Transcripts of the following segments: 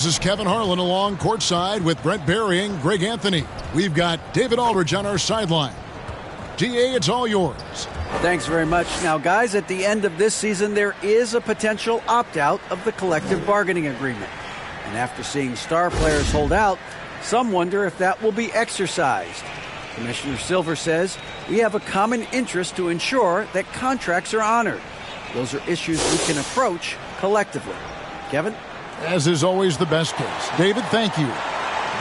This is Kevin Harlan along courtside with Brent Barry and Greg Anthony. We've got David Aldridge on our sideline. DA, it's all yours. Thanks very much. Now, guys, at the end of this season, there is a potential opt-out of the collective bargaining agreement. And after seeing star players hold out, some wonder if that will be exercised. Commissioner Silver says we have a common interest to ensure that contracts are honored. Those are issues we can approach collectively. Kevin? As is always the best case. David, thank you.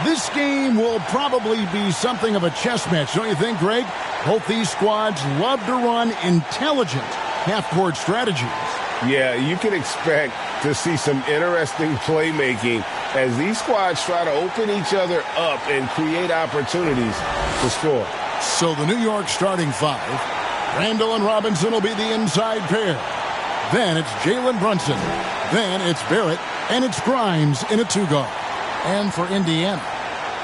This game will probably be something of a chess match, don't you think, Greg? Both these squads love to run intelligent half-court strategies. Yeah, you can expect to see some interesting playmaking as these squads try to open each other up and create opportunities to score. So the New York starting five, Randall and Robinson will be the inside pair. Then it's Jalen Brunson. Then it's Barrett. And it's Grimes in a two-guard. And for Indiana,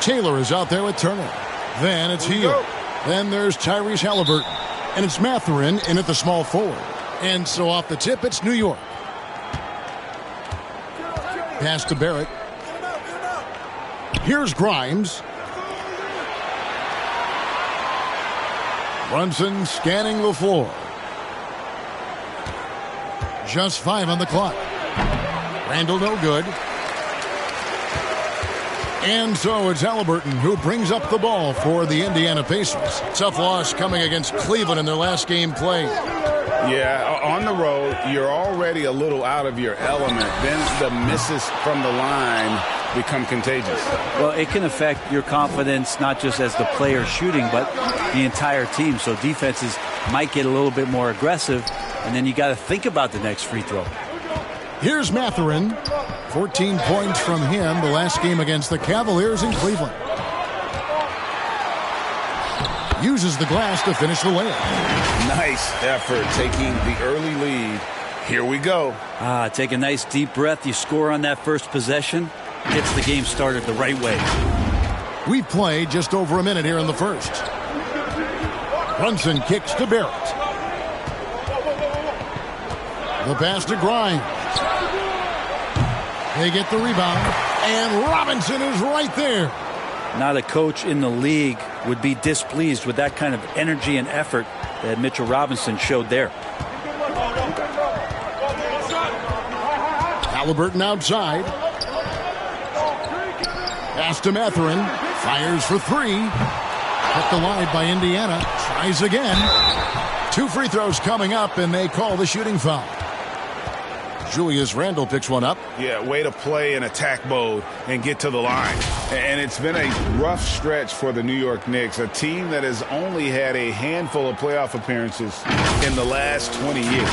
Taylor is out there with Turner. Then it's Hield. Then there's Tyrese Halliburton. And it's Mathurin in at the small forward. And so off the tip, it's New York. Pass to Barrett. Here's Grimes. Brunson scanning the floor. Just 5 on the clock. Randall no good. And so it's Halliburton who brings up the ball for the Indiana Pacers. Tough loss coming against Cleveland in their last game played. Yeah, on the road, you're already a little out of your element. Then the misses from the line become contagious. Well, it can affect your confidence, not just as the player shooting, but the entire team. So defenses might get a little bit more aggressive, and then you got to think about the next free throw. Here's Mathurin. 14 points from him the last game against the Cavaliers in Cleveland. Uses the glass to finish the layup. Nice effort taking the early lead. Here we go. Take a nice deep breath. You score on that first possession. Gets the game started the right way. We've played just over a minute here in the first. Brunson kicks to Barrett. The pass to Grimes. They get the rebound, and Robinson is right there. Not a coach in the league would be displeased with that kind of energy and effort that Mitchell Robinson showed there. Halliburton outside. Pass to Mathurin. Fires for three. Kept alive by Indiana. Tries again. 2 free throws coming up, and they call the shooting foul. Julius Randle picks one up. Yeah, way to play in attack mode and get to the line. And it's been a rough stretch for the New York Knicks, a team that has only had a handful of playoff appearances in the last 20 years.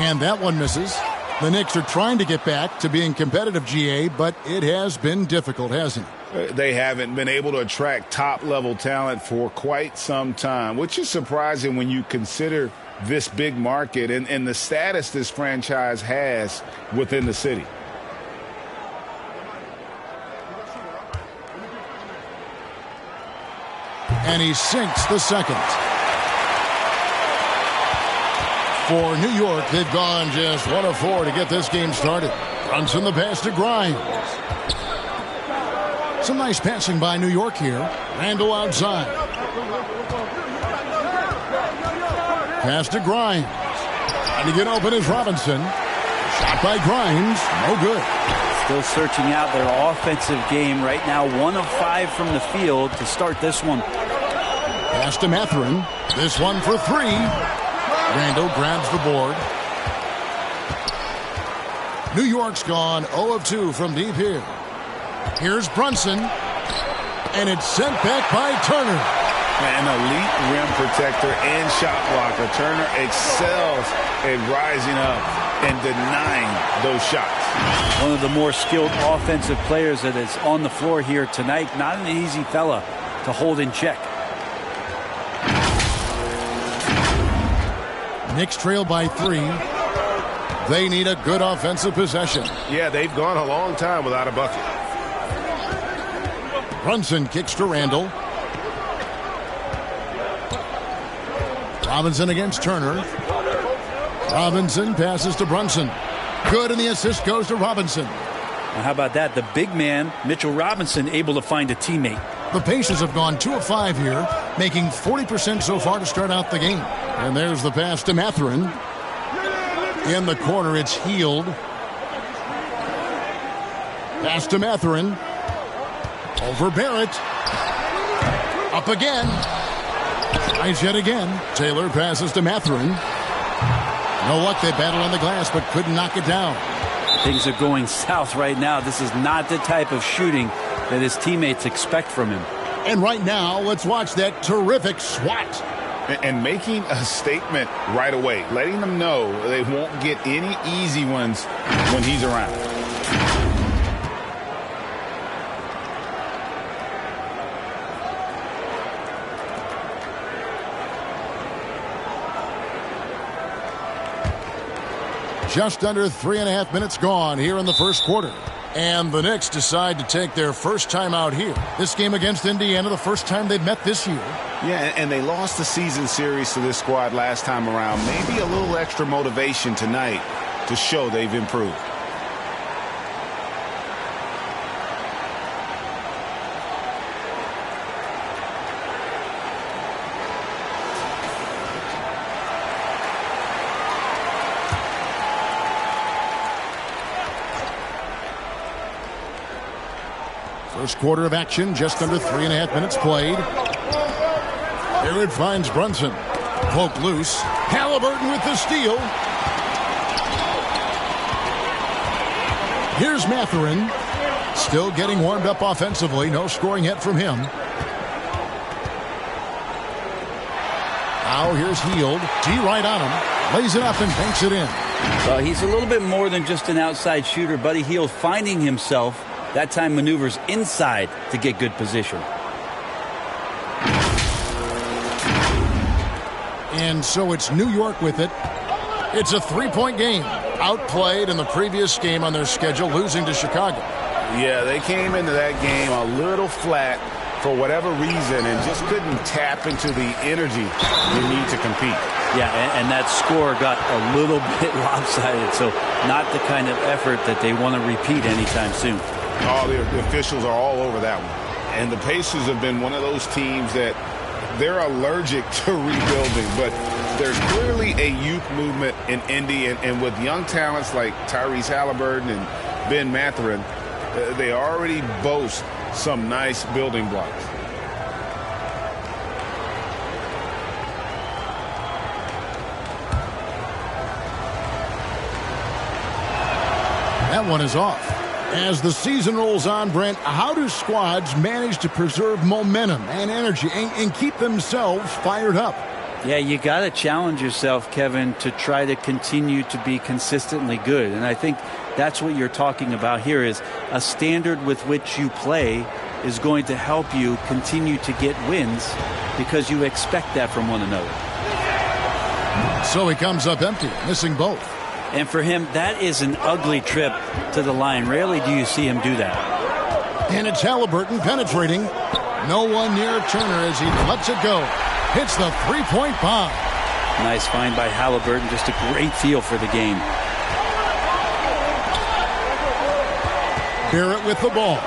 And that one misses. The Knicks are trying to get back to being competitive, GA, but it has been difficult, hasn't it? They haven't been able to attract top-level talent for quite some time, which is surprising when you consider this big market and the status this franchise has within the city. And he sinks the second. For New York, they've gone just 1 of 4 to get this game started. Brunson the pass to Grimes. Some nice passing by New York here. Randall outside. Pass to Grimes. Trying to get open is Robinson. Shot by Grimes. No good. Still searching out their offensive game right now. 1 of 5 from the field to start this one. Pass to Mathurin. This one for 3. Randall grabs the board. New York's gone 0 of 2 from deep here. Here's Brunson. And it's sent back by Turner. An elite rim protector and shot blocker. Turner excels at rising up and denying those shots. One of the more skilled offensive players that is on the floor here tonight. Not an easy fella to hold in check. Knicks trail by 3. They need a good offensive possession. Yeah, they've gone a long time without a bucket. Brunson kicks to Randall. Robinson against Turner. Robinson passes to Brunson. Good, and the assist goes to Robinson. Well, how about that? The big man, Mitchell Robinson, able to find a teammate. The Pacers have gone 2 of 5 here, making 40% so far to start out the game. And there's the pass to Mathurin. In the corner, it's Hield. Pass to Mathurin. Over Barrett. Up again. Tries yet again. Taylor passes to Mathurin. No luck. They battle on the glass, but couldn't knock it down. Things are going south right now. This is not the type of shooting that his teammates expect from him. And right now, let's watch that terrific swat. And making a statement right away, letting them know they won't get any easy ones when he's around. Just under 3.5 minutes gone here in the first quarter. And the Knicks decide to take their first time out here. This game against Indiana, the first time they've met this year. Yeah, and they lost the season series to this squad last time around. Maybe a little extra motivation tonight to show they've improved. First quarter of action, just under 3.5 minutes played. Barrett finds Brunson. Poke loose. Halliburton with the steal. Here's Mathurin. Still getting warmed up offensively. No scoring yet from him. Now here's Hield. D right on him. Lays it up and banks it in. Well, he's a little bit more than just an outside shooter. Buddy Hield finding himself. That time maneuvers inside to get good position. And so it's New York with it. It's a 3-point game. Outplayed in the previous game on their schedule, losing to Chicago. Yeah, they came into that game a little flat for whatever reason and just couldn't tap into the energy you need to compete. Yeah, and that score got a little bit lopsided, so not the kind of effort that they want to repeat anytime soon. Oh, the officials are all over that one. And the Pacers have been one of those teams that they're allergic to rebuilding, but there's clearly a youth movement in Indy, and with young talents like Tyrese Halliburton and Ben Mathurin, they already boast some nice building blocks. That one is off. As the season rolls on, Brent, how do squads manage to preserve momentum and energy and keep themselves fired up? Yeah, you got to challenge yourself, Kevin, to try to continue to be consistently good. And I think that's what you're talking about here is a standard with which you play is going to help you continue to get wins because you expect that from one another. So he comes up empty, missing both. And for him, that is an ugly trip to the line. Rarely do you see him do that. And it's Halliburton penetrating. No one near Turner as he lets it go. Hits the three-point bomb. Nice find by Halliburton. Just a great feel for the game. Barrett with the ball.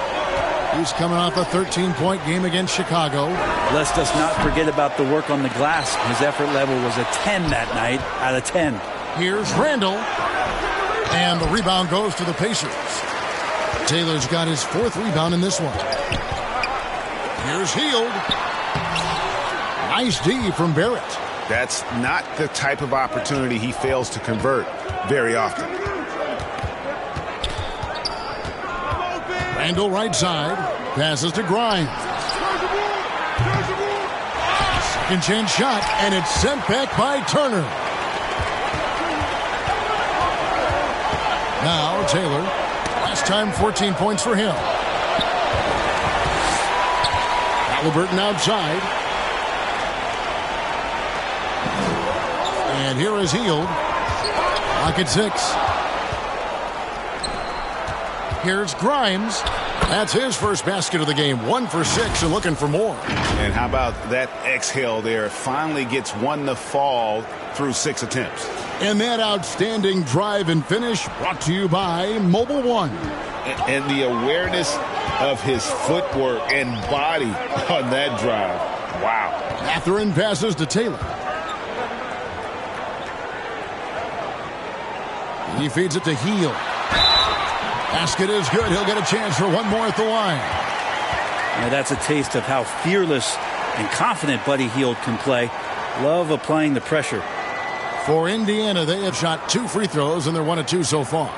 He's coming off a 13-point game against Chicago. Let's just not forget about the work on the glass. His effort level was a 10 that night out of 10. Here's Randall. And the rebound goes to the Pacers. Taylor's got his 4th rebound in this one. Here's Hield. Nice D from Barrett. That's not the type of opportunity he fails to convert very often. Randall right side. Passes to Grimes. Second chance shot, and it's sent back by Turner. Now Taylor. Last time 14 points for him. Halliburton outside. And here is Hield. Clock at 6. Here's Grimes. That's his first basket of the game. 1 for 6 and looking for more. And how about that exhale there? Finally gets one to fall through 6 attempts. And that outstanding drive and finish brought to you by Mobile One. And the awareness of his footwork and body on that drive. Wow. Mathurin passes to Taylor. He feeds it to Hield. Basket is good. He'll get a chance for one more at the line. Now that's a taste of how fearless and confident Buddy Hield can play. Love applying the pressure. For Indiana, they have shot 2 free throws, and they're 1 of 2 so far.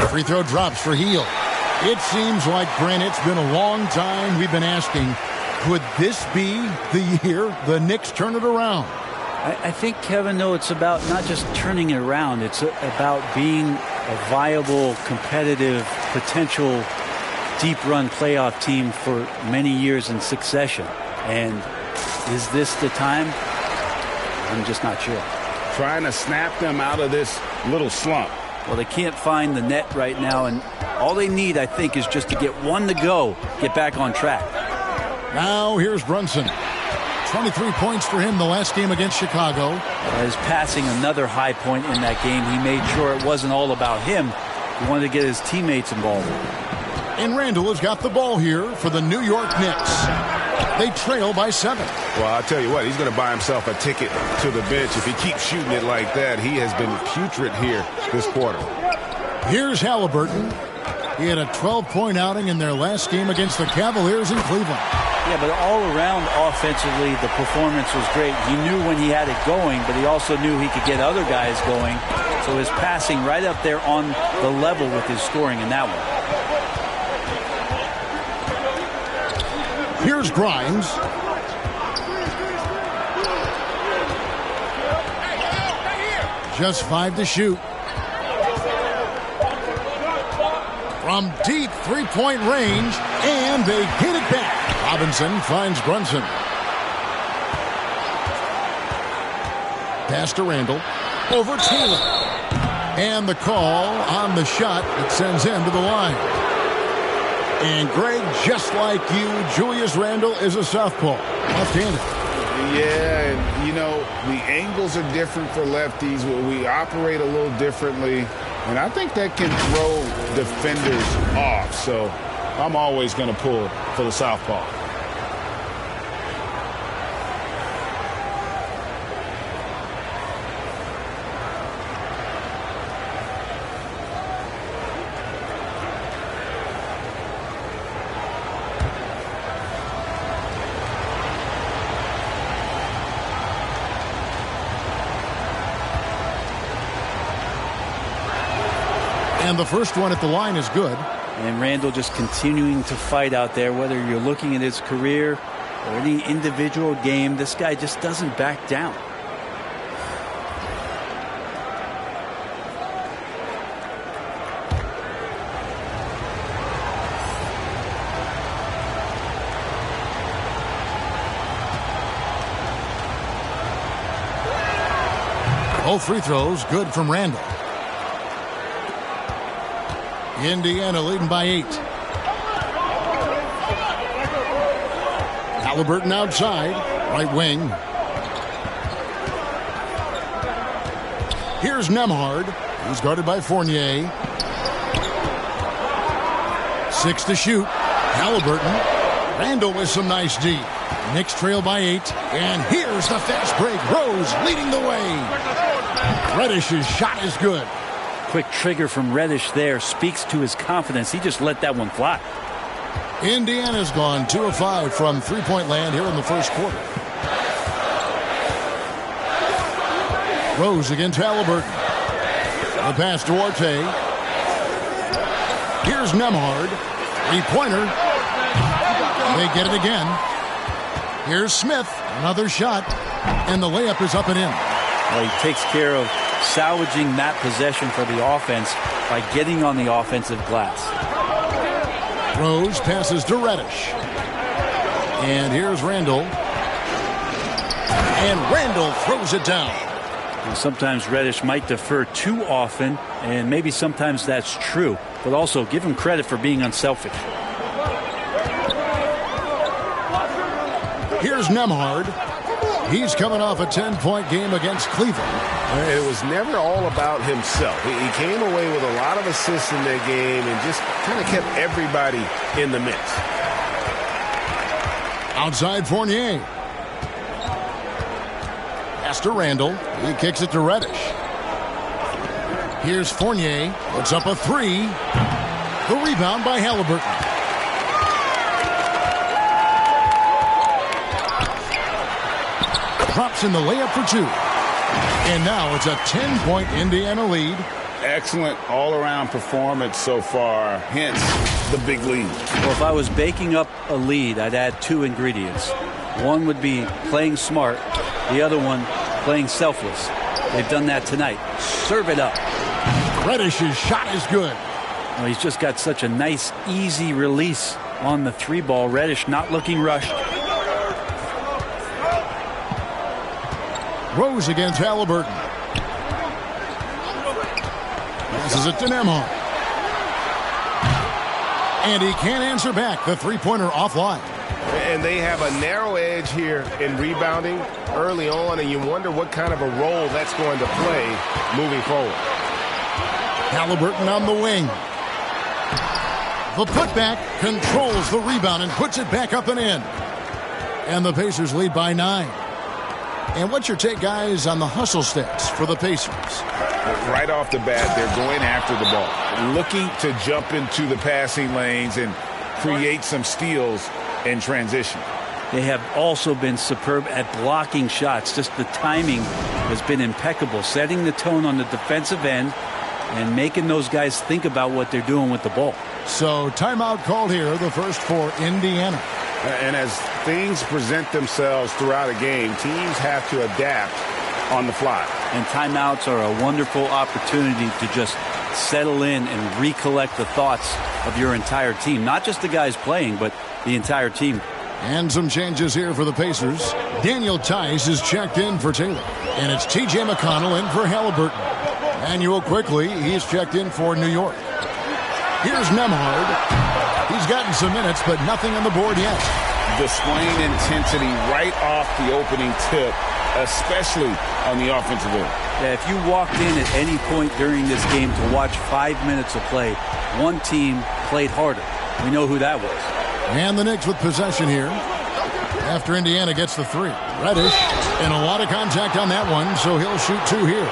Free throw drops for Hield. It seems like, Brent, it's been a long time we've been asking, could this be the year the Knicks turn it around? I think, Kevin, no, it's about not just turning it around. It's about being a viable, competitive, potential deep run playoff team for many years in succession. And is this the time? I'm just not sure. Trying to snap them out of this little slump. Well, they can't find the net right now, and all they need, I think, is just to get one to go, get back on track. Now here's Brunson. 23 points for him the last game against Chicago. His passing, another high point in that game. He made sure it wasn't all about him. He wanted to get his teammates involved. And Randall has got the ball here for the New York Knicks. They trail by 7. Well, I'll tell you what, he's going to buy himself a ticket to the bench. If he keeps shooting it like that, he has been putrid here this quarter. Here's Halliburton. He had a 12-point outing in their last game against the Cavaliers in Cleveland. Yeah, but all around offensively, the performance was great. He knew when he had it going, but he also knew he could get other guys going. So his passing right up there on the level with his scoring in that one. Here's Grimes. Just 5 to shoot. From deep 3-point range, and they get it back. Robinson finds Brunson. Pass to Randall. Over Taylor. And the call on the shot that sends him to the line. And Greg, just like you, Julius Randle is a southpaw, left-handed. Yeah, and you know, the angles are different for lefties. We operate a little differently, and I think that can throw defenders off. So I'm always going to pull for the southpaw. And the first one at the line is good. And Randall just continuing to fight out there, whether you're looking at his career or any individual game. This guy just doesn't back down. Both free throws good from Randall. Indiana leading by 8. Halliburton outside, right wing. Here's Nembhard. He's guarded by Fournier. 6 to shoot. Halliburton. Randall with some nice D. Knicks trail by 8. And here's the fast break. Rose leading the way. Reddish's shot is good. Quick trigger from Reddish there speaks to his confidence. He just let that one fly. Indiana's gone 2 of 5 from three-point land here in the first quarter. Rose against Halliburton. The pass to Orte. Here's Nembhard. Three-pointer. They get it again. Here's Smith. Another shot. And the layup is up and in. Well, he takes care of salvaging that possession for the offense by getting on the offensive glass. Rose passes to Reddish. And here's Randall. And Randall throws it down. And sometimes Reddish might defer too often, and maybe sometimes that's true. But also give him credit for being unselfish. Here's Nembhard. He's coming off a 10-point game against Cleveland. It was never all about himself. He came away with a lot of assists in that game and just kind of kept everybody in the mix. Outside Fournier. Pass to Randall. He kicks it to Reddish. Here's Fournier. Puts up a three. The rebound by Halliburton. Drops in the layup for two. And now it's a 10-point Indiana lead. Excellent all-around performance so far, hence the big lead. Well, if I was baking up a lead, I'd add two ingredients. One would be playing smart. The other one, playing selfless. They've done that tonight. Serve it up. Reddish's shot is good. Well, he's just got such a nice, easy release on the three ball. Reddish not looking rushed. Rose against Halliburton. Passes it to Nembhard. And he can't answer back. The three-pointer offline. And they have a narrow edge here in rebounding early on, and you wonder what kind of a role that's going to play moving forward. Halliburton on the wing. The putback controls the rebound and puts it back up and in. And the Pacers lead by 9. And what's your take, guys, on the hustle stats for the Pacers? Right off the bat, they're going after the ball, looking to jump into the passing lanes and create some steals in transition. They have also been superb at blocking shots. Just the timing has been impeccable, setting the tone on the defensive end and making those guys think about what they're doing with the ball. So timeout called here, the first for Indiana. And as things present themselves throughout a game, teams have to adapt on the fly. And timeouts are a wonderful opportunity to just settle in and recollect the thoughts of your entire team. Not just the guys playing, but the entire team. And some changes here for the Pacers. Daniel Tice is checked in for Taylor. And it's T.J. McConnell in for Halliburton. Manuel Quickly, he's checked in for New York. Here's Nembhard. He's gotten some minutes, but nothing on the board yet. Displaying intensity right off the opening tip, especially on the offensive end. Yeah, if you walked in at any point during this game to watch 5 minutes of play, one team played harder. We know who that was. And the Knicks with possession here after Indiana gets the three. Reddish, and a lot of contact on that one, so he'll shoot two here.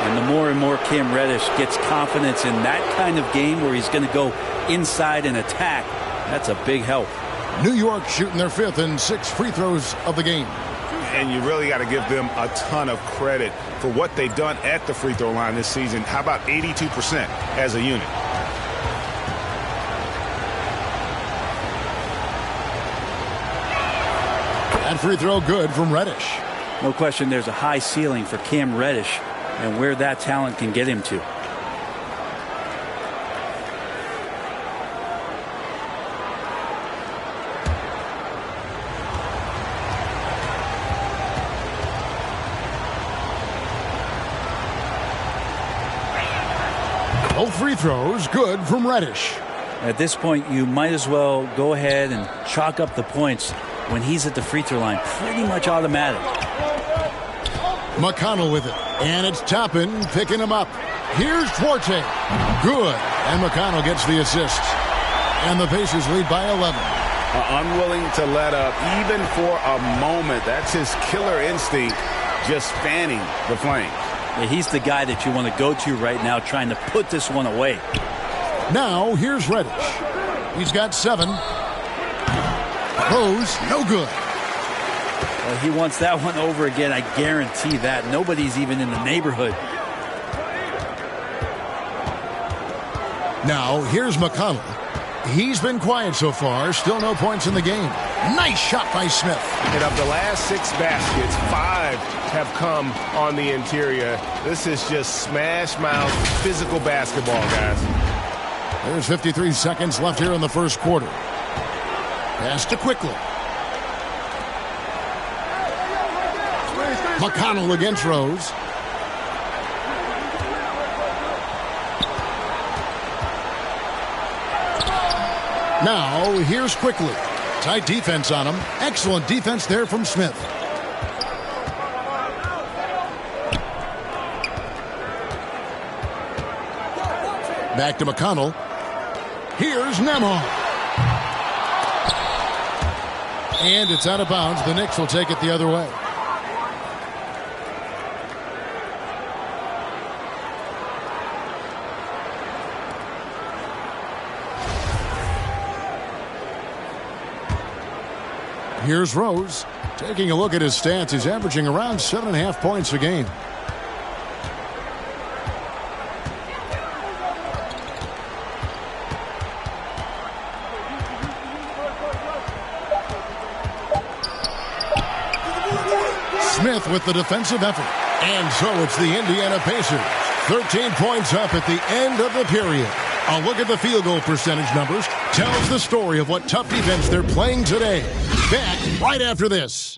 And the more and more Cam Reddish gets confidence in that kind of game where he's going to go inside and attack, that's a big help. New York shooting their fifth and 6 free throws of the game. And you really got to give them a ton of credit for what they've done at the free throw line this season. How about 82% as a unit? That free throw good from Reddish. No question there's a high ceiling for Cam Reddish and where that talent can get him to. Both free throws good from Reddish. At this point, you might as well go ahead and chalk up the points when he's at the free throw line. Pretty much automatic. McConnell with it. And it's Toppin picking him up. Here's Duarte. Good. And McConnell gets the assist. And the Pacers lead by 11. Unwilling to let up even for a moment. That's his killer instinct, just fanning the flames. Yeah, he's the guy that you want to go to right now trying to put this one away. Now here's Reddish. He's got 7. Rose, no good. Well, he wants that one over again. I guarantee that. Nobody's even in the neighborhood. Now, here's McConnell. He's been quiet so far. Still no points in the game. Nice shot by Smith. And of the last 6 baskets, 5 have come on the interior. This is just smash mouth physical basketball, guys. There's 53 seconds left here in the first quarter. Pass to Quickly. McConnell against Rose. Now, here's Quickly. Tight defense on him. Excellent defense there from Smith. Back to McConnell. Here's Nembhard. And it's out of bounds. The Knicks will take it the other way. Here's Rose. Taking a look at his stats, he's averaging around 7.5 points a game. Smith with the defensive effort. And so it's the Indiana Pacers. 13 points up at the end of the period. A look at the field goal percentage numbers tells the story of what tough defense they're playing today. Back right after this.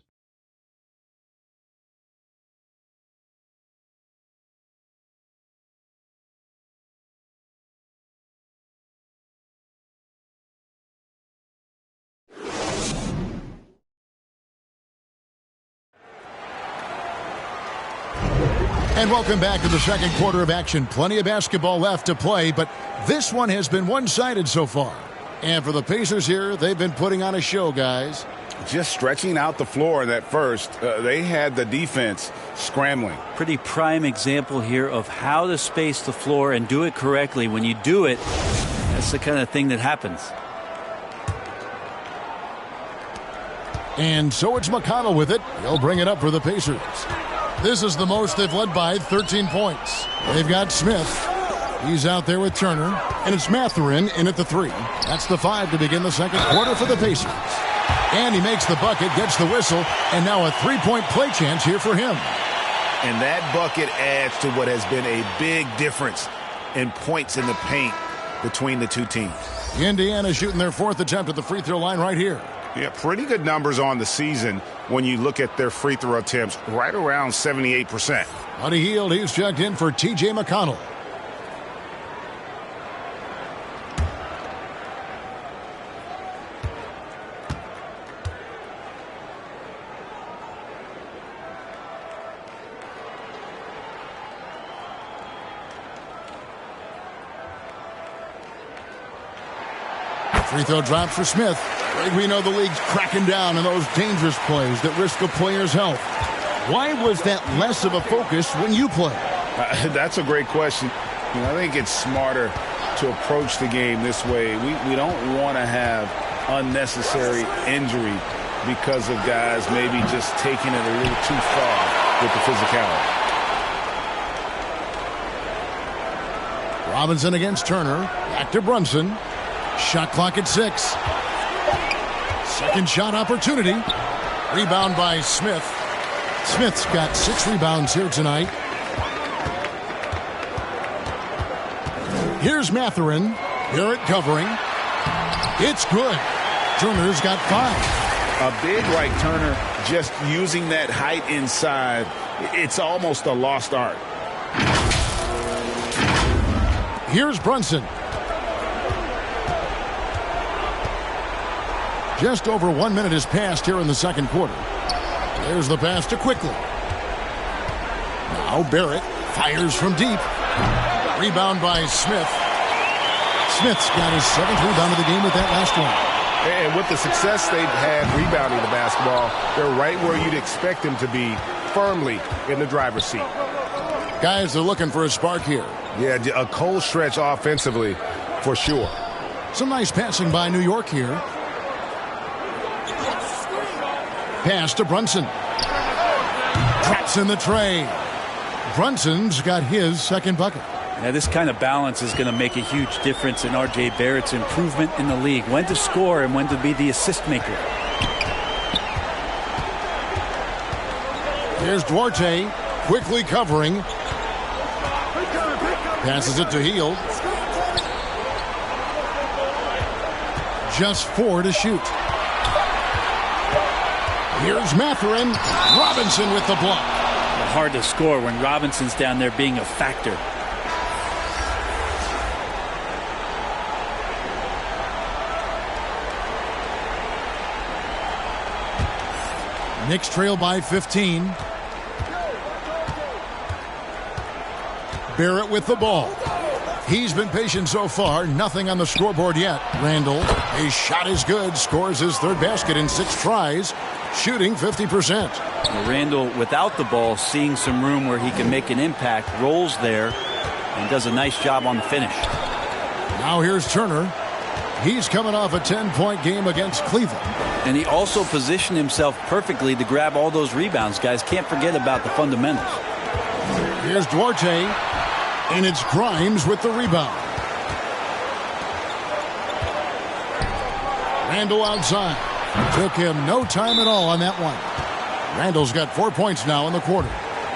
And welcome back to the second quarter of action. Plenty of basketball left to play, but this one has been one-sided so far. And for the Pacers here, they've been putting on a show, guys. Just stretching out the floor in that first. They had the defense scrambling. Pretty prime example here of how to space the floor and do it correctly. When you do it, that's the kind of thing that happens. And so it's McConnell with it. He'll bring it up for the Pacers. This is the most they've led by, 13 points. They've got Smith. He's out there with Turner. And it's Mathurin in at the 3. That's the 5 to begin the second quarter for the Pacers. And he makes the bucket, gets the whistle, and now a 3-point play chance here for him. And that bucket adds to what has been a big difference in points in the paint between the two teams. Indiana shooting their 4th attempt at the free throw line right here. Yeah, pretty good numbers on the season when you look at their free throw attempts, right around 78%. Buddy Hield, he's checked in for T.J. McConnell. Free throw drop for Smith. We know the league's cracking down on those dangerous plays that risk a player's health. Why was that less of a focus when you play? That's a great question. I think it's smarter to approach the game this way. We don't want to have unnecessary injury because of guys maybe just taking it a little too far with the physicality. Robinson against Turner. Back to Brunson. Shot clock at 6. Second shot opportunity. Rebound by Smith. Smith's got 6 rebounds here tonight. Here's Mathurin. Barrett covering. It's good. Turner's got 5. A big like Turner, just using that height inside, it's almost a lost art. Here's Brunson. Just over 1 minute has passed here in the second quarter. There's the pass to Quickly. Now Barrett fires from deep. Rebound by Smith. Smith's got his 7th rebound of the game with that last one. And with the success they've had rebounding the basketball, they're right where you'd expect them to be, firmly in the driver's seat. Guys, they're looking for a spark here. Yeah, a cold stretch offensively, for sure. Some nice passing by New York here. Pass to Brunson. Drops in the tray. Brunson's got his second bucket. Now, this kind of balance is going to make a huge difference in R.J. Barrett's improvement in the league. When to score and when to be the assist maker. Here's Duarte, quickly covering. Passes it to Hield. Just 4 to shoot. Here's Mathurin. Robinson with the block. Hard to score when Robinson's down there being a factor. Knicks trail by 15. Barrett with the ball. He's been patient so far. Nothing on the scoreboard yet. Randall, his shot is good. Scores his third basket in 6 tries. Shooting 50%. Randall, without the ball, seeing some room where he can make an impact. Rolls there and does a nice job on the finish. Now here's Turner. He's coming off a 10-point game against Cleveland. And he also positioned himself perfectly to grab all those rebounds. Guys, can't forget about the fundamentals. Here's Duarte. And it's Grimes with the rebound. Randall outside. Took him no time at all on that one. Randall's got 4 points now in the quarter.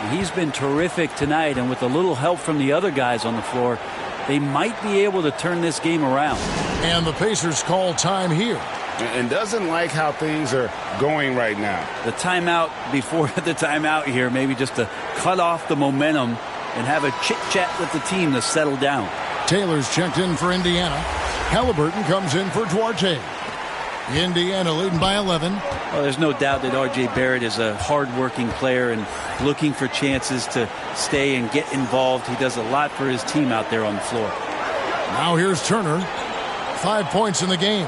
He's been terrific tonight, and with a little help from the other guys on the floor, they might be able to turn this game around. And the Pacers call time here. And doesn't like how things are going right now. The timeout before the timeout here, maybe just to cut off the momentum and have a chit-chat with the team to settle down. Taylor's checked in for Indiana. Halliburton comes in for Duarte. Indiana leading by 11. Well, there's no doubt that R.J. Barrett is a hard-working player and looking for chances to stay and get involved. He does a lot for his team out there on the floor. Now here's Turner. 5 points in the game.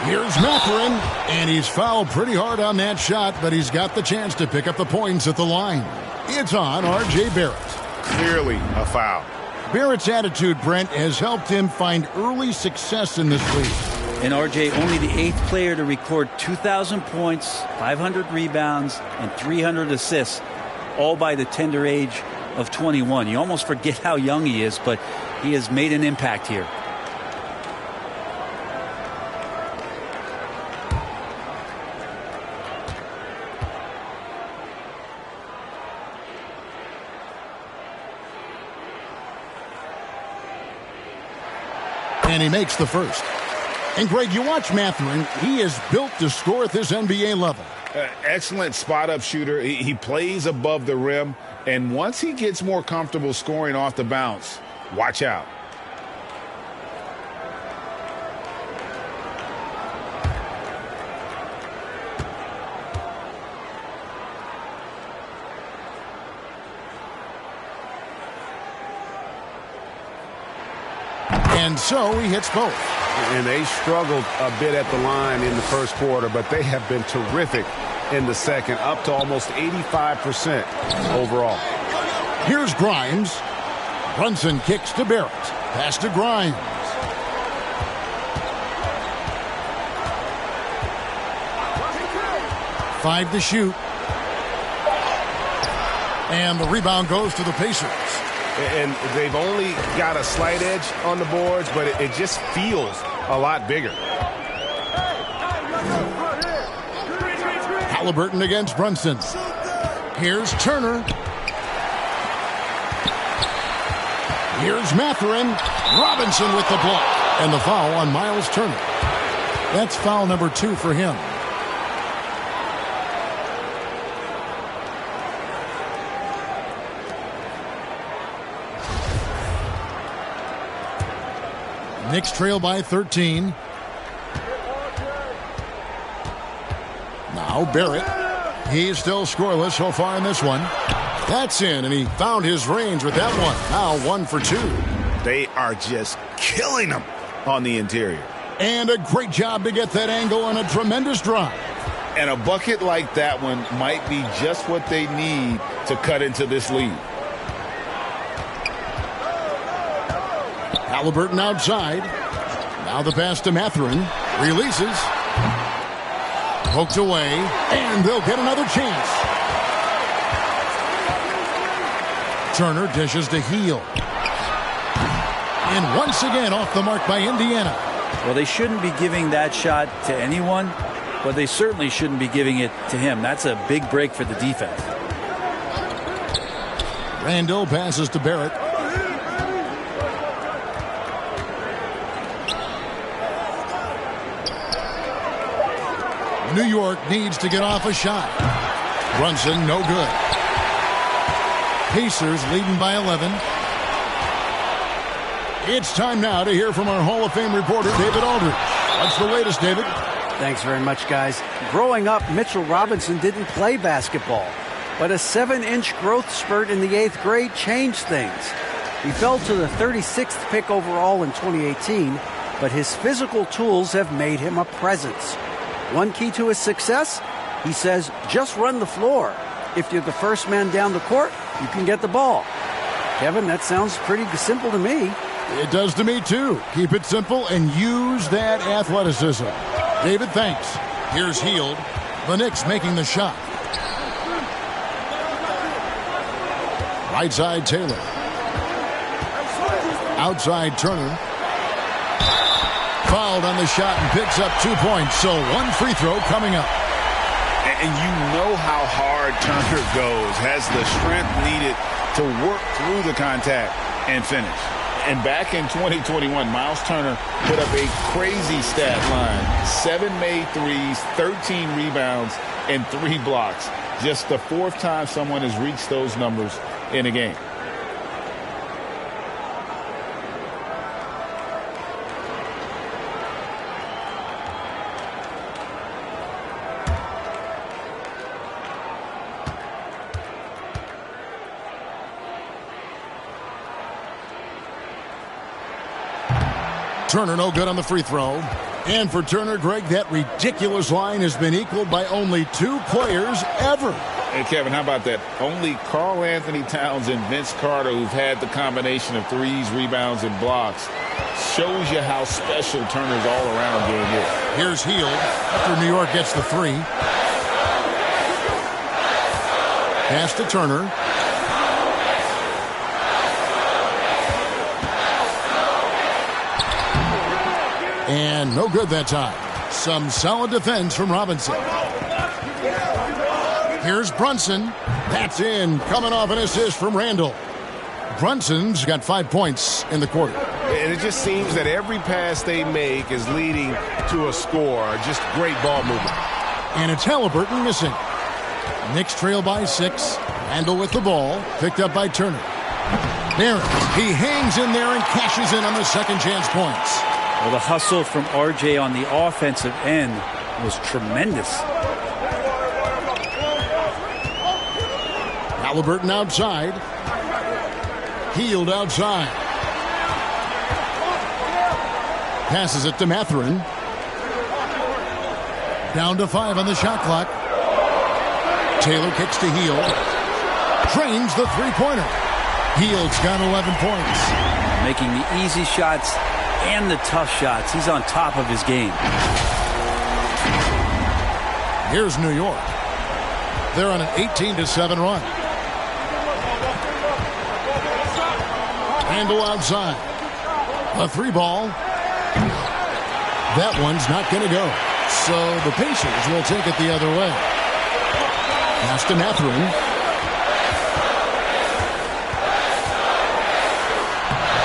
Here's Mathurin, and he's fouled pretty hard on that shot, but he's got the chance to pick up the points at the line. It's on R.J. Barrett. Clearly a foul. Barrett's attitude, Brent, has helped him find early success in this league. And R.J. only the 8th player to record 2,000 points, 500 rebounds, and 300 assists, all by the tender age of 21. You almost forget how young he is, but he has made an impact here. And he makes the first. And, Greg, you watch Mathurin. He is built to score at this NBA level. Excellent spot-up shooter. He plays above the rim. And once he gets more comfortable scoring off the bounce, watch out. And so he hits both. And they struggled a bit at the line in the first quarter, but they have been terrific in the second, up to almost 85% overall. Here's Grimes. Brunson kicks to Barrett. Pass to Grimes. Five to shoot. And the rebound goes to the Pacers. And they've only got a slight edge on the boards, but it just feels a lot bigger. Halliburton against Brunson. Here's Turner. Here's Mathurin. Robinson with the block. And the foul on Miles Turner. That's foul number 2 for him. Knicks trail by 13. Now Barrett. He's still scoreless so far in this one. That's in, and he found his range with that one. Now 1 for 2. They are just killing him on the interior. And a great job to get that angle on a tremendous drive. And a bucket like that one might be just what they need to cut into this lead. Halliburton outside. Now the pass to Mathurin. Releases. Poked away, and they'll get another chance. Turner dishes to Heel. And once again off the mark by Indiana. Well, they shouldn't be giving that shot to anyone, but they certainly shouldn't be giving it to him. That's a big break for the defense. Randall passes to Barrett. New York needs to get off a shot. Brunson, no good. Pacers leading by 11. It's time now to hear from our Hall of Fame reporter, David Aldridge. What's the latest, David? Thanks very much, guys. Growing up, Mitchell Robinson didn't play basketball, but a 7-inch growth spurt in the 8th grade changed things. He fell to the 36th pick overall in 2018, but his physical tools have made him a presence. One key to his success, he says, just run the floor. If you're the first man down the court, you can get the ball. Kevin, that sounds pretty simple to me. It does to me, too. Keep it simple and use that athleticism. David, thanks. Here's Hield. The Knicks making the shot. Right side, Taylor. Outside, Turner. Fouled on the shot and picks up 2 points. So one free throw coming up. And you know how hard Turner goes. Has the strength needed to work through the contact and finish. And back in 2021, Miles Turner put up a crazy stat line. 7 made threes, 13 rebounds, and 3 blocks. Just the 4th time someone has reached those numbers in a game. Turner no good on the free throw. And for Turner, Greg, that ridiculous line has been equaled by only 2 players ever. Hey, Kevin, how about that? Only Karl Anthony Towns and Vince Carter, who've had the combination of threes, rebounds, and blocks, shows you how special Turner's all-around game is. Here's Hield after New York gets the 3. Pass to Turner. And no good that time. Some solid defense from Robinson. Here's Brunson. That's in. Coming off an assist from Randall. Brunson's got 5 points in the quarter. And it just seems that every pass they make is leading to a score. Just great ball movement. And it's Halliburton missing. Knicks trail by 6. Randall with the ball. Picked up by Turner. Barrett. He hangs in there and cashes in on the second chance points. Well, the hustle from RJ on the offensive end was tremendous. Halliburton outside. Hield outside. Passes it to Mathurin. Down to 5 on the shot clock. Taylor kicks to Hield. Drains the three-pointer. Hield's got 11 points. Making the easy shots and the tough shots. He's on top of his game. Here's New York. They're on an 18-7 run. Randall outside. A 3 ball. That one's not going to go. So the Pacers will take it the other way. Pass to Mathurin.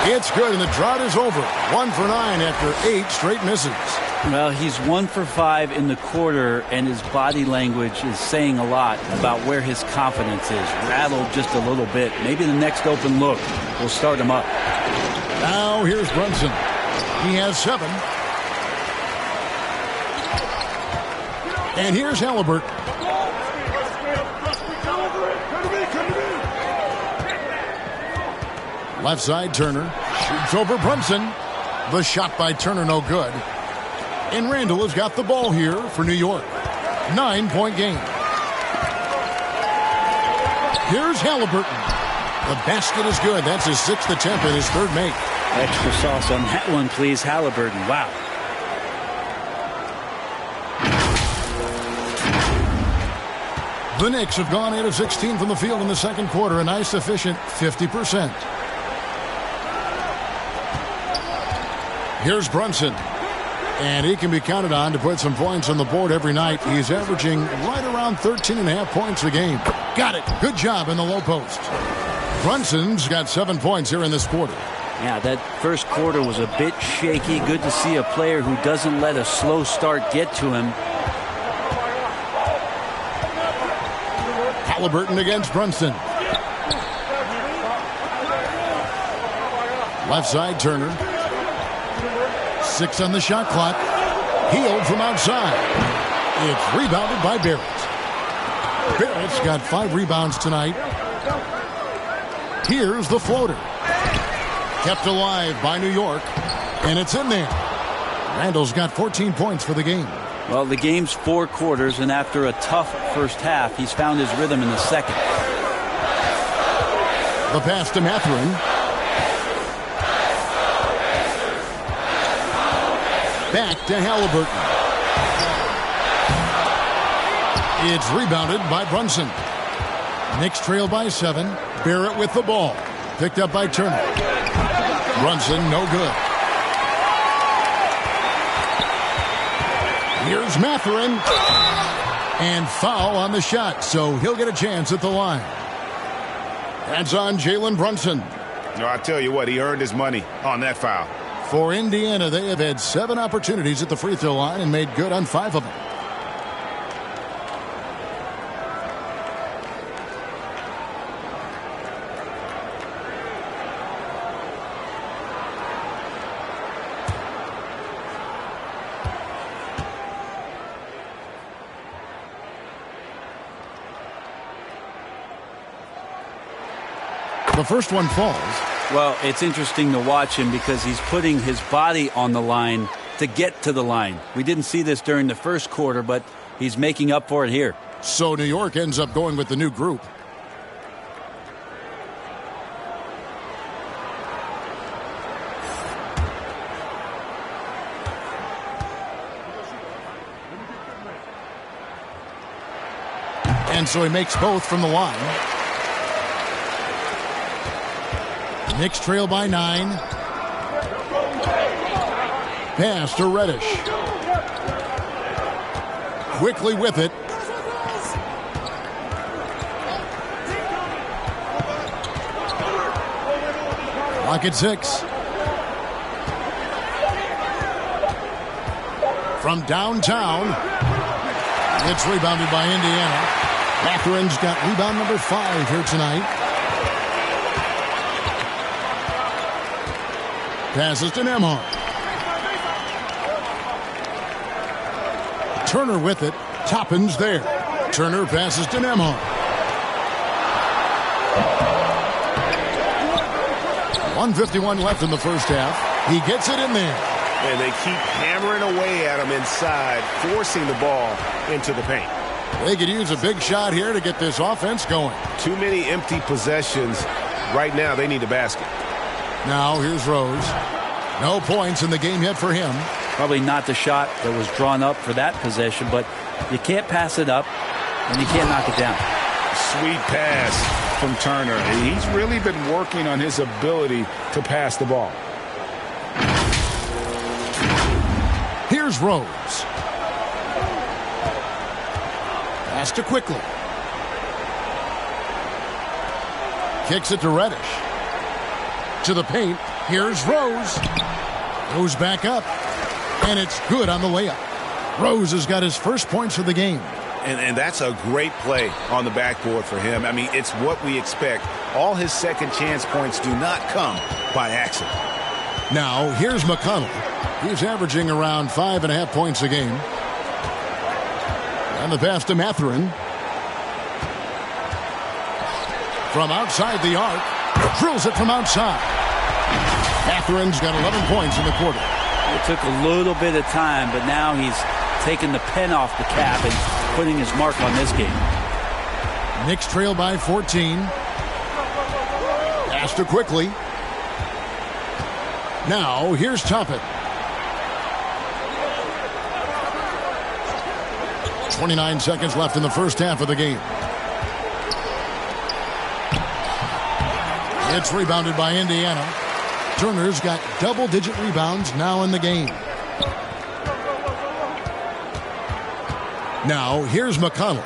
It's good, and the drought is over. 1 for 9 after 8 straight misses. Well, he's 1 for 5 in the quarter, and his body language is saying a lot about where his confidence is. Rattled just a little bit. Maybe the next open look will start him up. Now here's Brunson. He has 7. And here's Halliburton. Left side, Turner. Shoots over Brunson. The shot by Turner, no good. And Randall has got the ball here for New York. 9-point game. Here's Halliburton. The basket is good. That's his 6th attempt and his 3rd make. Extra sauce on that one, please, Halliburton. Wow. The Knicks have gone 8 of 16 from the field in the second quarter, a nice efficient 50%. Here's Brunson. And he can be counted on to put some points on the board every night. He's averaging right around 13.5 points a game. Got it. Good job in the low post. Brunson's got 7 points here in this quarter. Yeah, that first quarter was a bit shaky. Good to see a player who doesn't let a slow start get to him. Halliburton against Brunson. Left side, Turner. 6 on the shot clock. Healed from outside. It's rebounded by Barrett. Barrett's got 5 rebounds tonight. Here's the floater. Kept alive by New York. And it's in there. Randall's got 14 points for the game. Well, the game's 4 quarters, and after a tough first half, he's found his rhythm in the second. The pass to Mathurin. Back to Halliburton. It's rebounded by Brunson. Knicks trail by 7. Barrett with the ball. Picked up by Turner. Brunson, no good. Here's Mathurin. And foul on the shot, so he'll get a chance at the line. That's on Jalen Brunson. No, I tell you what, he earned his money on that foul. For Indiana, they have had 7 opportunities at the free throw line and made good on 5 of them. The first one falls. Well, it's interesting to watch him because he's putting his body on the line to get to the line. We didn't see this during the first quarter, but he's making up for it here. So New York ends up going with the new group. And so he makes both from the line. Knicks trail by 9. Pass to Reddish. Quickly with it. Clock at 6. From downtown. It's rebounded by Indiana. Matherin's got rebound number 5 here tonight. Passes to Nembhard. Turner with it. Toppin's there. Turner passes to Nembhard. 1:51 left in the first half. He gets it in there. And they keep hammering away at him inside, forcing the ball into the paint. They could use a big shot here to get this offense going. Too many empty possessions. Right now, they need a basket. Now here's Rose. No points in the game yet for him. Probably not the shot that was drawn up for that possession, but you can't pass it up and you can't knock it down. Sweet pass from Turner. He's really been working on his ability to pass the ball. Here's Rose. Pass to Quickly. Kicks it to Reddish. To the paint. Here's Rose. Goes back up. And it's good on the layup. Rose has got his first points of the game. And that's a great play on the backboard for him. I mean, it's what we expect. All his second chance points do not come by accident. Now, here's McConnell. He's averaging around 5.5 points a game. And the pass to Mathurin. From outside the arc. Drills it from outside. Matherin's got 11 points in the quarter. It took a little bit of time, but now he's taking the pen off the cap and putting his mark on this game. Knicks trail by 14. Pass to Quickly. Now, here's Toppin. 29 seconds left in the first half of the game. It's rebounded by Indiana. Turner's got double-digit rebounds now in the game. Now, here's McConnell.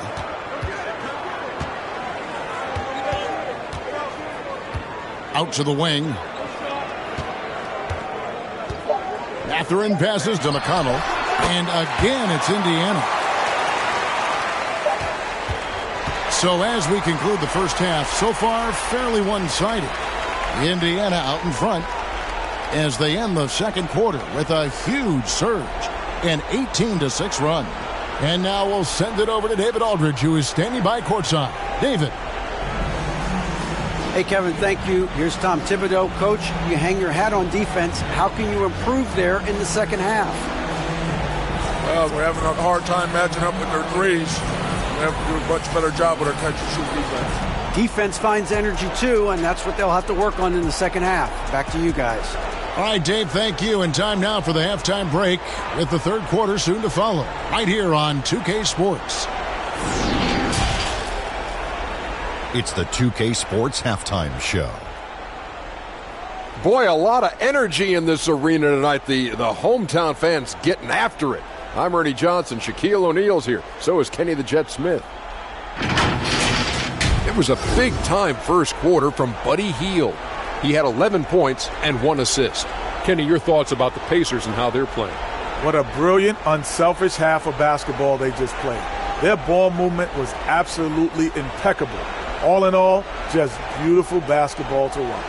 Out to the wing. Mathurin passes to McConnell. And again, it's Indiana. So as we conclude the first half, so far fairly one-sided. Indiana out in front as they end the second quarter with a huge surge, an 18-6 run. And now we'll send it over to David Aldridge, who is standing by courtside. David. Hey, Kevin, thank you. Here's Tom Thibodeau. Coach, you hang your hat on defense. How can you improve there in the second half? Well, we're having a hard time matching up with their threes. We have to do a much better job with our catch-and-shoot defense. Defense finds energy, too, and that's what they'll have to work on in the second half. Back to you guys. All right, Dave, thank you. And time now for the halftime break with the third quarter soon to follow. Right here on 2K Sports. It's the 2K Sports Halftime Show. Boy, a lot of energy in this arena tonight. The hometown fans getting after it. I'm Ernie Johnson. Shaquille O'Neal's here. So is Kenny the Jet Smith. It was a big-time first quarter from Buddy Hield. He had 11 points and 1 assist. Kenny, your thoughts about the Pacers and how they're playing? What a brilliant, unselfish half of basketball they just played. Their ball movement was absolutely impeccable. All in all, just beautiful basketball to watch.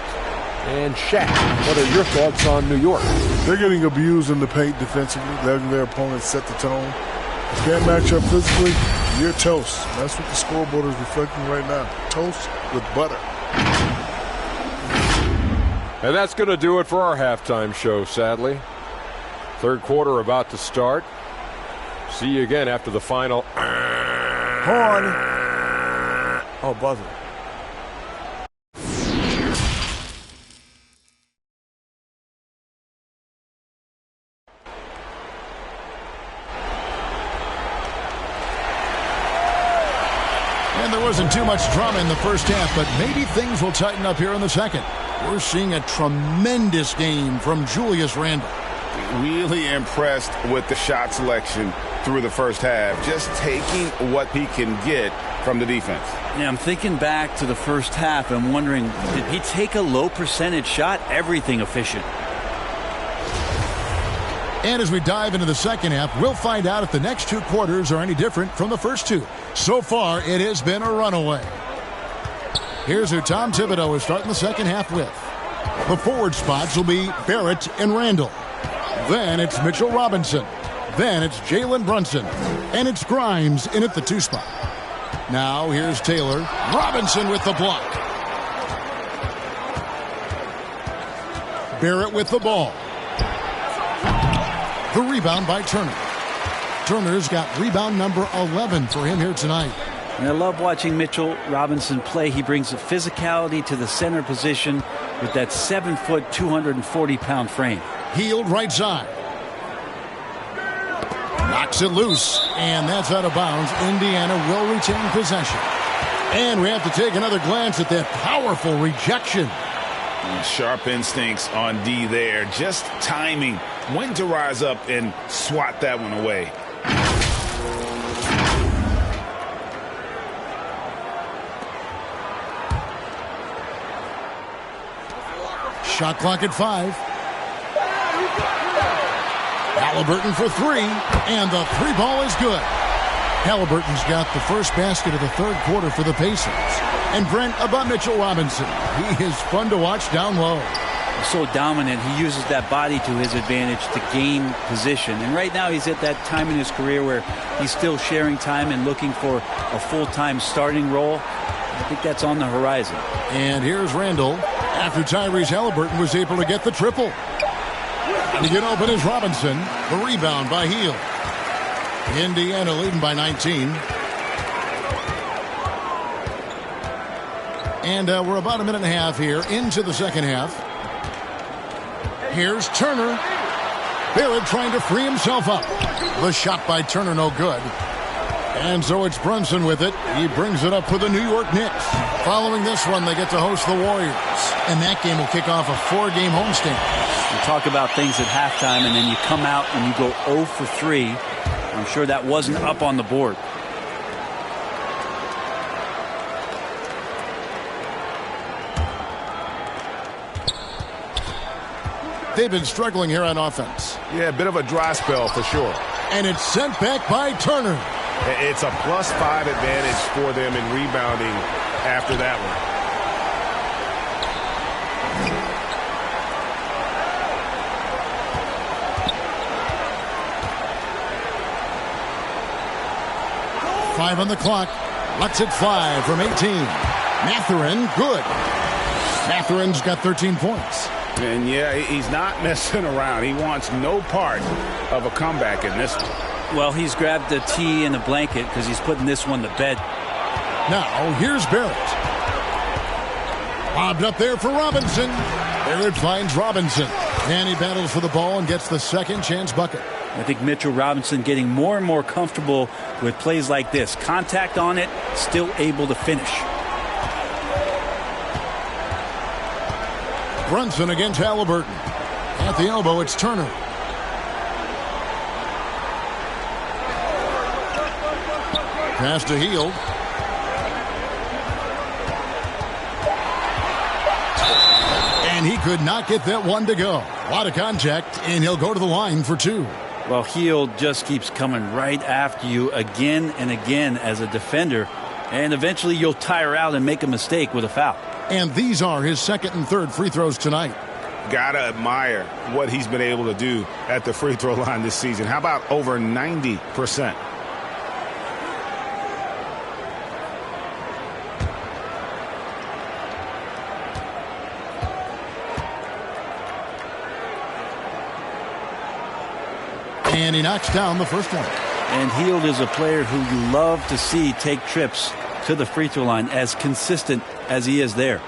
And Shaq, what are your thoughts on New York? They're getting abused in the paint defensively, letting their opponents set the tone. If you can't match up physically, you're toast. That's what the scoreboard is reflecting right now. Toast with butter. And that's going to do it for our halftime show, sadly. Third quarter about to start. See you again after the final. Horn. Oh, buzzer. And there wasn't too much drama in the first half, but maybe things will tighten up here in the second. We're seeing a tremendous game from Julius Randle. Really impressed with the shot selection through the first half, just taking what he can get from the defense. Yeah, I'm thinking back to the first half and wondering, did he take a low percentage shot? Everything efficient. And as we dive into the second half, we'll find out if the next two quarters are any different from the first two. So far, it has been a runaway. Here's who Tom Thibodeau is starting the second half with. The forward spots will be Barrett and Randall. Then it's Mitchell Robinson. Then it's Jalen Brunson. And it's Grimes in at the 2 spot. Now here's Taylor. Robinson with the block. Barrett with the ball. The rebound by Turner. Turner's got rebound number 11 for him here tonight. And I love watching Mitchell Robinson play. He brings a physicality to the center position with that 7-foot, 240-pound frame. Hield right side. Knocks it loose, and that's out of bounds. Indiana will retain possession. And we have to take another glance at that powerful rejection. Sharp instincts on D there. Just timing when to rise up and swat that one away. Shot clock at 5. Halliburton for 3, and the 3 ball is good. Halliburton's got the first basket of the third quarter for the Pacers. And Brent, about Mitchell Robinson, he is fun to watch down low. So dominant, he uses that body to his advantage to gain position. And right now he's at that time in his career where he's still sharing time and looking for a full-time starting role. I think that's on the horizon. And here's Randall after Tyrese Halliburton was able to get the triple. To get open is Robinson. The rebound by Hield. Indiana leading by 19. And we're about a minute and a half here into the second half. Here's Turner. Barrett trying to free himself up. The shot by Turner no good. And so it's Brunson with it. He brings it up for the New York Knicks. Following this one, they get to host the Warriors. And that game will kick off a 4-game homestand. You talk about things at halftime, and then you come out and you go 0 for 3. I'm sure that wasn't up on the board. They've been struggling here on offense. Yeah, a bit of a dry spell for sure. And it's sent back by Turner. It's a +5 advantage for them in rebounding after that one. Five on the clock. Lets it fly from 18. Mathurin, good. Mathurin's got 13 points. And yeah, he's not messing around. He wants no part of a comeback in this one. Well, he's grabbed the tee and a blanket because he's putting this one to bed. Now, here's Barrett. Lobbed up there for Robinson. Barrett finds Robinson. And he battles for the ball and gets the second chance bucket. I think Mitchell Robinson getting more and more comfortable with plays like this. Contact on it, still able to finish. Brunson against Halliburton. At the elbow, it's Turner. Pass to Hield. And he could not get that one to go. A lot of contact, and he'll go to the line for 2. Well, Hield just keeps coming right after you again and again as a defender. And eventually you'll tire out and make a mistake with a foul. And these are his second and third free throws tonight. Gotta admire what he's been able to do at the free throw line this season. How about over 90%? And he knocks down the first one. And Hield is a player who you love to see take trips to the free throw line, as consistent as he is there.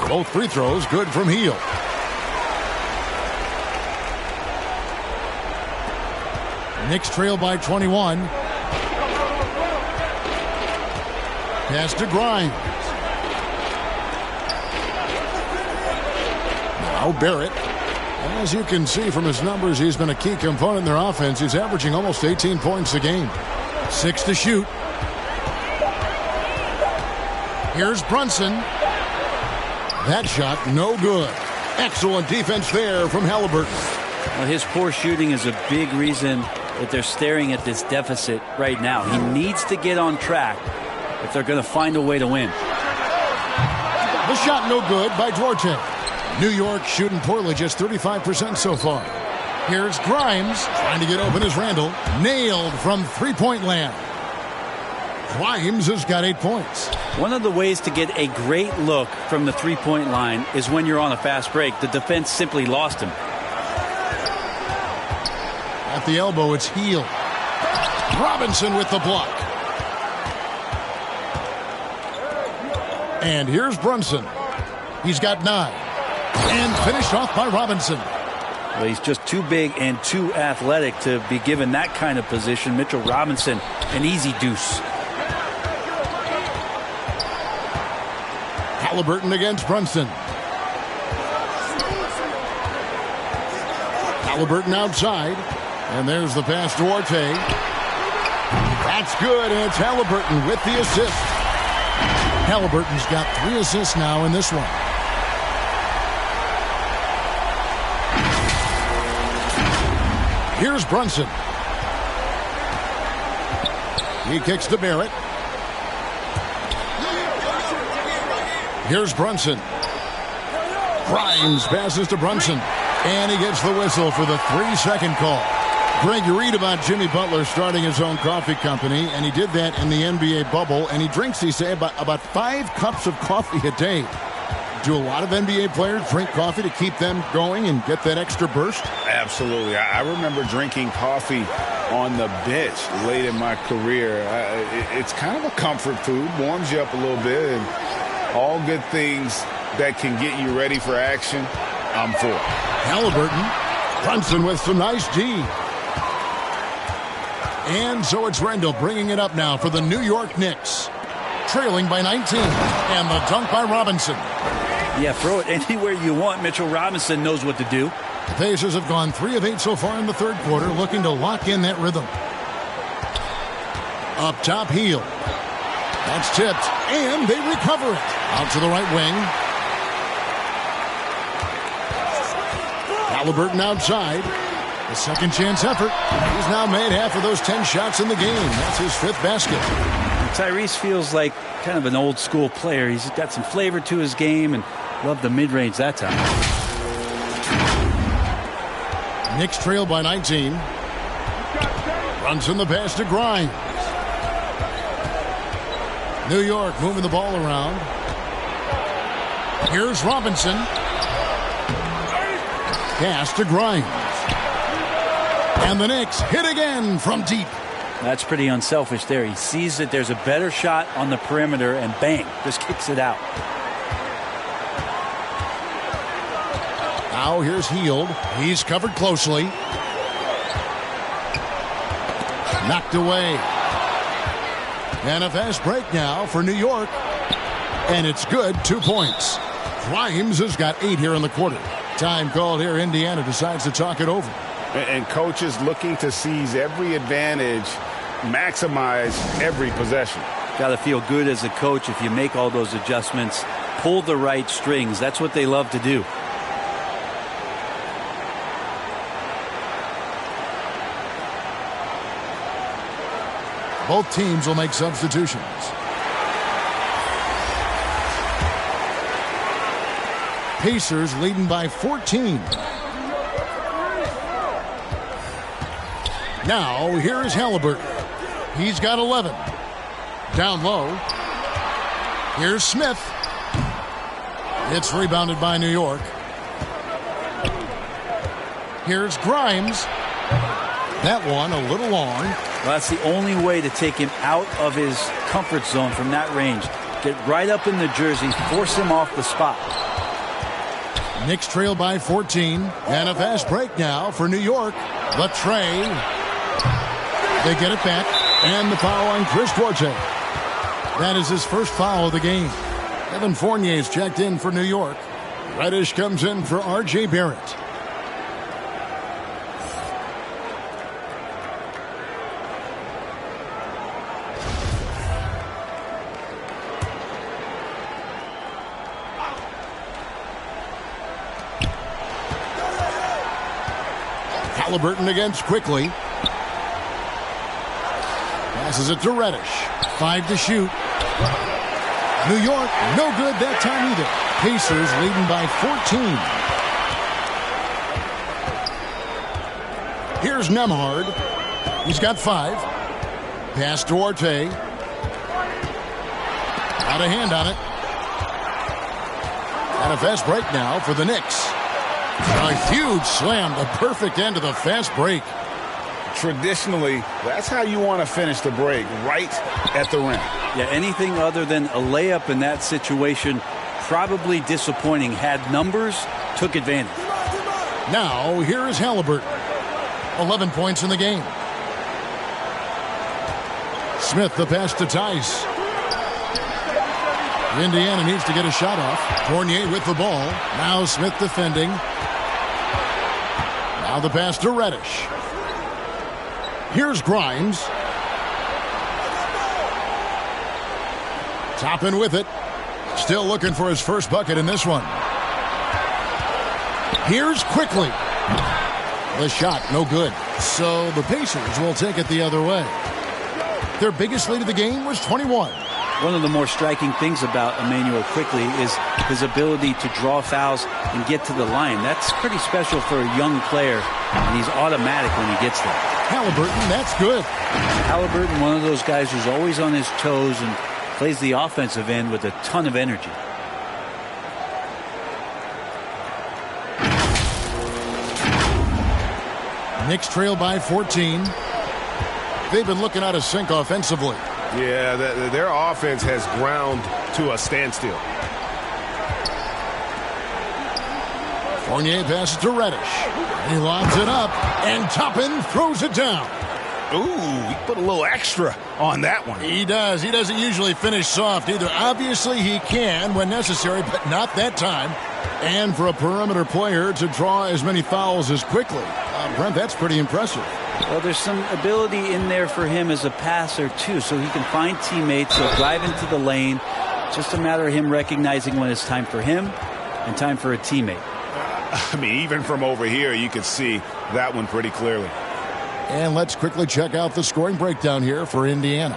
Both free throws good from Hield. Knicks trail by 21. Pass to Grimes. Now Barrett. As you can see from his numbers, he's been a key component in their offense. He's averaging almost 18 points a game. 6 to shoot. Here's Brunson. That shot no good. Excellent defense there from Halliburton. Well, his poor shooting is a big reason that they're staring at this deficit right now. He needs to get on track if they're going to find a way to win. The shot no good by Duarte. New York shooting poorly, just 35% so far. Here's Grimes trying to get open as Randall. Nailed from three-point land. Grimes has got 8 points. One of the ways to get a great look from the three-point line is when you're on a fast break. The defense simply lost him. At the elbow, it's Hield. Robinson with the block. And here's Brunson. He's got 9. And finished off by Robinson. Well, he's just too big and too athletic to be given that kind of position. Mitchell Robinson, an easy deuce. Halliburton against Brunson. Halliburton outside. And there's the pass to Duarte. That's good, and it's Halliburton with the assist. Halliburton's got 3 assists now in this one. Here's Brunson. He kicks to Barrett. Here's Brunson. Grimes passes to Brunson. And he gets the whistle for the 3-second call. Greg, you read about Jimmy Butler starting his own coffee company, and he did that in the NBA bubble, and he drinks, he say, about 5 cups of coffee a day. Do a lot of NBA players drink coffee to keep them going and get that extra burst? Absolutely. I remember drinking coffee on the bench late in my career. It's kind of a comfort food, warms you up a little bit, and All good things that can get you ready for action, I'm for. Halliburton. Brunson with some nice D. And so it's Randall bringing it up now for the New York Knicks. Trailing by 19. And the dunk by Robinson. Yeah, throw it anywhere you want. Mitchell Robinson knows what to do. The Pacers have gone 3 of 8 so far in the third quarter, looking to lock in that rhythm. Up top, Heel. That's tipped, and they recover it. Out to the right wing. Halliburton outside. The second chance effort. He's now made half of those 10 shots in the game. That's his 5th basket. Tyrese feels like kind of an old school player. He's got some flavor to his game and loved the mid-range that time. Knicks trail by 19. Runs in the pass to Grimes. New York moving the ball around. Here's Robinson. Pass to Grimes. And the Knicks hit again from deep. That's pretty unselfish there. He sees that there's a better shot on the perimeter and bang, just kicks it out. Now here's Hield. He's covered closely. Knocked away. And a fast break now for New York. And it's good. 2 points. Grimes has got 8 here in the quarter. Time called here. Indiana decides to talk it over. And coaches looking to seize every advantage, maximize every possession. Got to feel good as a coach if you make all those adjustments, pull the right strings. That's what they love to do. Both teams will make substitutions. Pacers leading by 14. Now, here is Halliburton. He's got 11. Down low. Here's Smith. It's rebounded by New York. Here's Grimes. That one a little long. Well, that's the only way to take him out of his comfort zone from that range. Get right up in the jersey, force him off the spot. Knicks trail by 14. And a fast break now for New York. The tray. They get it back. And the foul on Chris Duarte. That is his first foul of the game. Evan Fournier's checked in for New York. Reddish comes in for R.J. Barrett. Halliburton against Quickly. Passes it to Reddish. 5 to shoot. New York, no good that time either. Pacers leading by 14. Here's Nembhard. He's got 5. Pass to Duarte. Got a hand on it. And a fast break now for the Knicks. A huge slam, the perfect end of the fast break. Traditionally, that's how you want to finish the break, right at the rim. Yeah, anything other than a layup in that situation, probably disappointing. Had numbers, took advantage. Now, here is Halliburton. 11 points in the game. Smith, the pass to Tice. Indiana needs to get a shot off. Fournier with the ball. Now Smith defending. Now the pass to Reddish. Here's Grimes. Toppin with it. Still looking for his first bucket in this one. Here's Quickly. The shot, no good. So the Pacers will take it the other way. Their biggest lead of the game was 21. One of the more striking things about Emmanuel Quickly is his ability to draw fouls and get to the line. That's pretty special for a young player, and he's automatic when he gets there. Halliburton, that's good. Halliburton, one of those guys who's always on his toes and plays the offensive end with a ton of energy. Knicks trail by 14. They've been looking out of sync offensively. Yeah, their offense has ground to a standstill. Fournier passes to Reddish. He lobs it up, and Toppin throws it down. Ooh, he put a little extra on that one. He does. He doesn't usually finish soft either. Obviously, he can when necessary, but not that time. And for a perimeter player to draw as many fouls as quickly, Brent, that's pretty impressive. Well, there's some ability in there for him as a passer, too, so he can find teammates. He'll drive into the lane. It's just a matter of him recognizing when it's time for him and time for a teammate. I mean, even from over here, you could see that one pretty clearly. And let's quickly check out the scoring breakdown here for Indiana.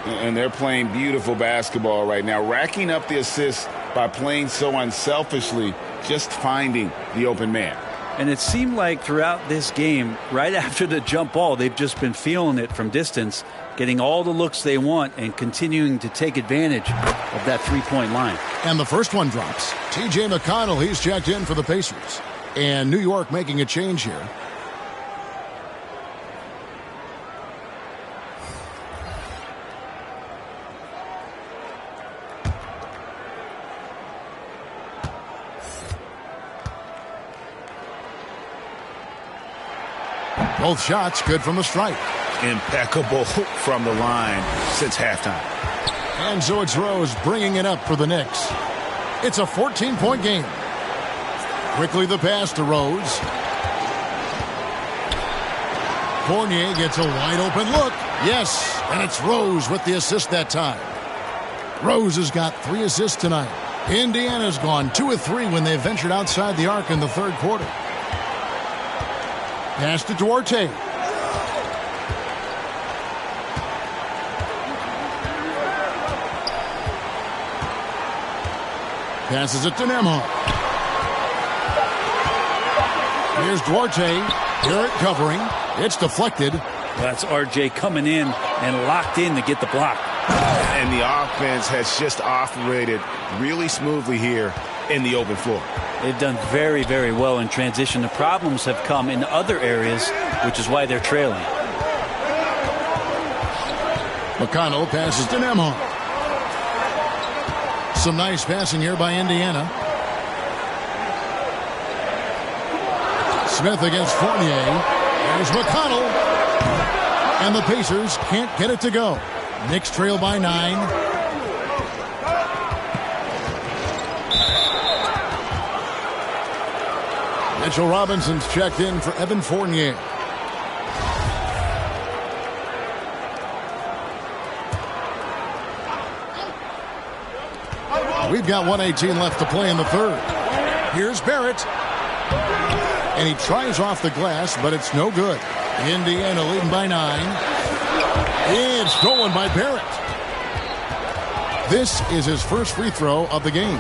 And they're playing beautiful basketball right now, racking up the assists by playing so unselfishly, just finding the open man. And it seemed like throughout this game, right after the jump ball, they've just been feeling it from distance, getting all the looks they want and continuing to take advantage of that three-point line. And the first one drops. T.J. McConnell, he's checked in for the Pacers. And New York making a change here. Both shots good from the stripe. Impeccable from the line since halftime. And so it's Rose bringing it up for the Knicks. It's a 14-point game. Quickly the pass to Rose. Fournier gets a wide open look. Yes, and it's Rose with the assist that time. Rose has got 3 assists tonight. Indiana's gone 2 of 3 when they ventured outside the arc in the third quarter. Pass to Duarte. Passes it to Nembhard. Here's Duarte. Garrett covering. It's deflected. Well, that's RJ coming in and locked in to get the block. And the offense has just operated really smoothly here in the open floor. They've done very, very well in transition. The problems have come in other areas, which is why they're trailing. McConnell passes to Nembhard. Some nice passing here by Indiana. Smith against Fournier. There's McConnell. And the Pacers can't get it to go. Knicks trail by 9. Mitchell Robinson's checked in for Evan Fournier. We've got 1:18 left to play in the third. Here's Barrett. And he tries off the glass, but it's no good. Indiana leading by 9. And stolen by Barrett. This is his first free throw of the game.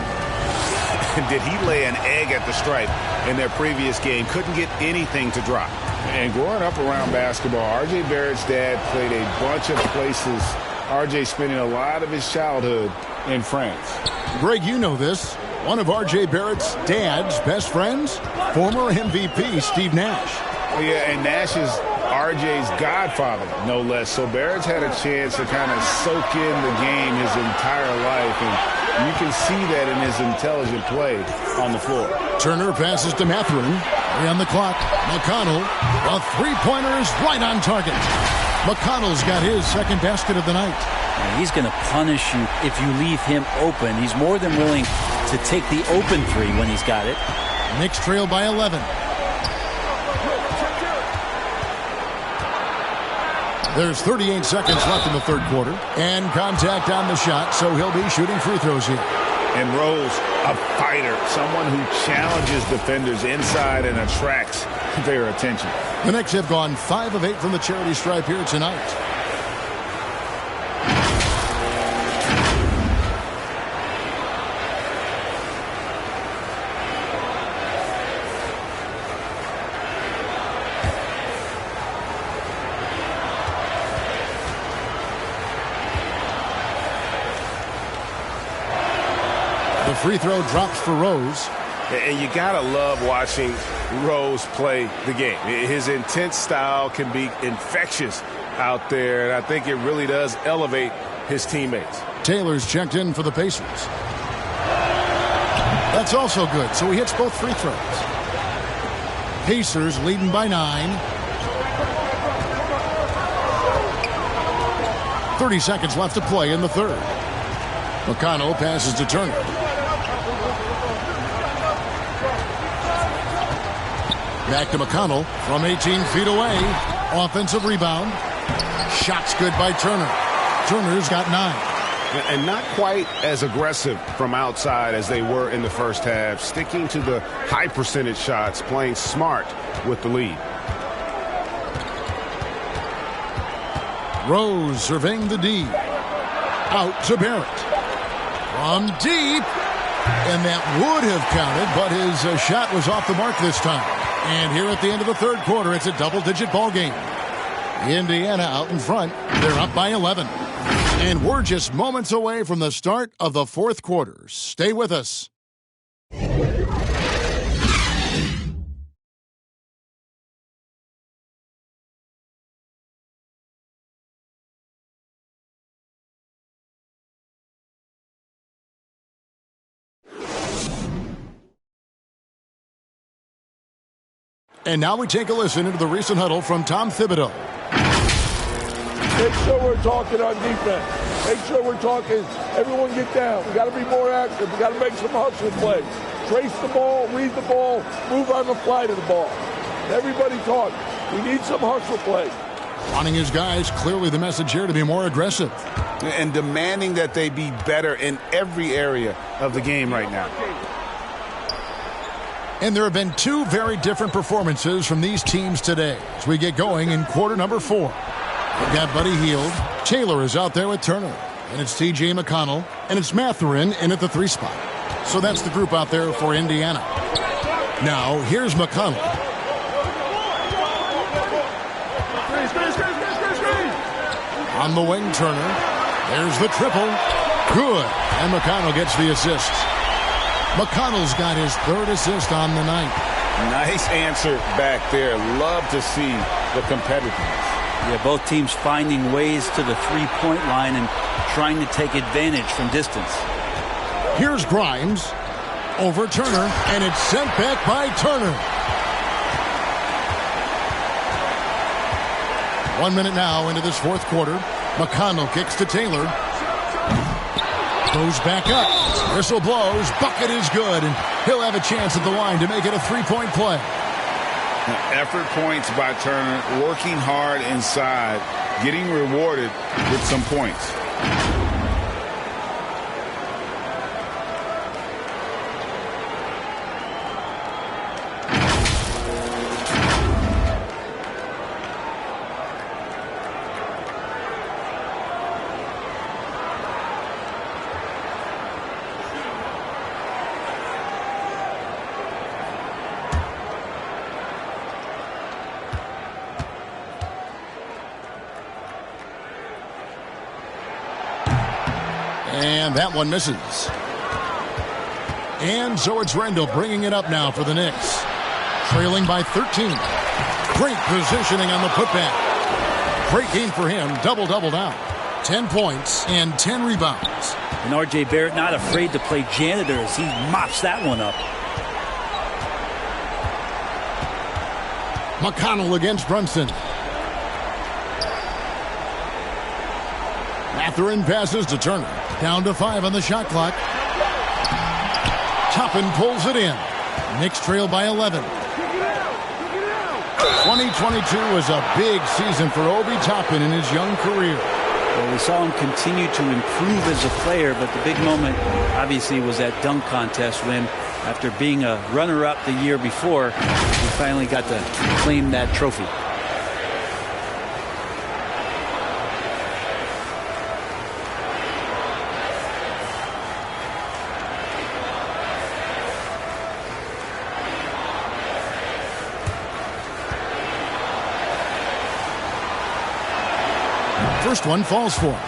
Did he lay an egg at the stripe in their previous game? Couldn't get anything to drop. And growing up around basketball, R.J. Barrett's dad played a bunch of places. R.J. spending a lot of his childhood in France. Greg, you know this. One of R.J. Barrett's dad's best friends, former MVP Steve Nash. Oh, yeah, and Nash is R.J.'s godfather, no less. So Barrett's had a chance to kind of soak in the game his entire life, and you can see that in his intelligent play on the floor. Turner passes to Mathurin. 3 on the clock. McConnell, the three-pointer is right on target. McConnell's got his second basket of the night. And he's going to punish you if you leave him open. He's more than willing to take the open three when he's got it. Knicks trail by 11. There's 38 seconds left in the third quarter. And contact on the shot, so he'll be shooting free throws here. And Rose, a fighter, someone who challenges defenders inside and attracts their attention. The Knicks have gone 5 of 8 from the charity stripe here tonight. The free throw drops for Rose. And you got to love watching Rose play the game. His intense style can be infectious out there, and I think it really does elevate his teammates. Taylor's checked in for the Pacers. That's also good, so he hits both free throws. Pacers leading by 9. 30 seconds left to play in the third. McConnell passes to Turner. Back to McConnell from 18 feet away. Offensive rebound. Shot's good by Turner. Turner's got 9. And not quite as aggressive from outside as they were in the first half. Sticking to the high percentage shots, playing smart with the lead. Rose surveying the D. Out to Barrett. From deep. And that would have counted, but his shot was off the mark this time. And here at the end of the third quarter, it's a double-digit ball game. Indiana out in front. They're up by 11. And we're just moments away from the start of the fourth quarter. Stay with us. And now we take a listen into the recent huddle from Tom Thibodeau. Make sure we're talking on defense. Make sure we're talking, everyone get down. We got to be more active. We got to make some hustle plays. Trace the ball, read the ball, move on the fly to the ball. Everybody talk. We need some hustle plays. Wanting his guys, clearly the message here to be more aggressive. And demanding that they be better in every area of the game right now. And there have been two very different performances from these teams today as we get going in quarter number 4. We've got Buddy Hield. Taylor is out there with Turner. And it's T.J. McConnell. And it's Mathurin in at the 3 spot. So that's the group out there for Indiana. Now, here's McConnell. On the wing, Turner. There's the triple. Good. And McConnell gets the assist. McConnell's got his 3rd assist on the night. Nice answer back there. Love to see the competitiveness. Yeah, both teams finding ways to the three-point line and trying to take advantage from distance. Here's Grimes over Turner, and it's sent back by Turner. 1 minute now into this fourth quarter. McConnell kicks to Taylor. Goes back up. Whistle blows. Bucket is good, and he'll have a chance at the line to make it a 3-point play. Effort points by Turner, working hard inside, getting rewarded with some points. And that one misses. And so it's Randall bringing it up now for the Knicks. Trailing by 13. Great positioning on the putback. Great game for him. Double-double now. 10 points and 10 rebounds. And R.J. Barrett not afraid to play janitor as he mops that one up. McConnell against Brunson. Mathurin passes to Turner. Down to 5 on the shot clock. Toppin pulls it in. Knicks trail by 11. 2022 was a big season for Obi Toppin in his young career. Well, we saw him continue to improve as a player, but the big moment obviously was that dunk contest when, after being a runner-up the year before, he finally got to claim that trophy. First one falls for him.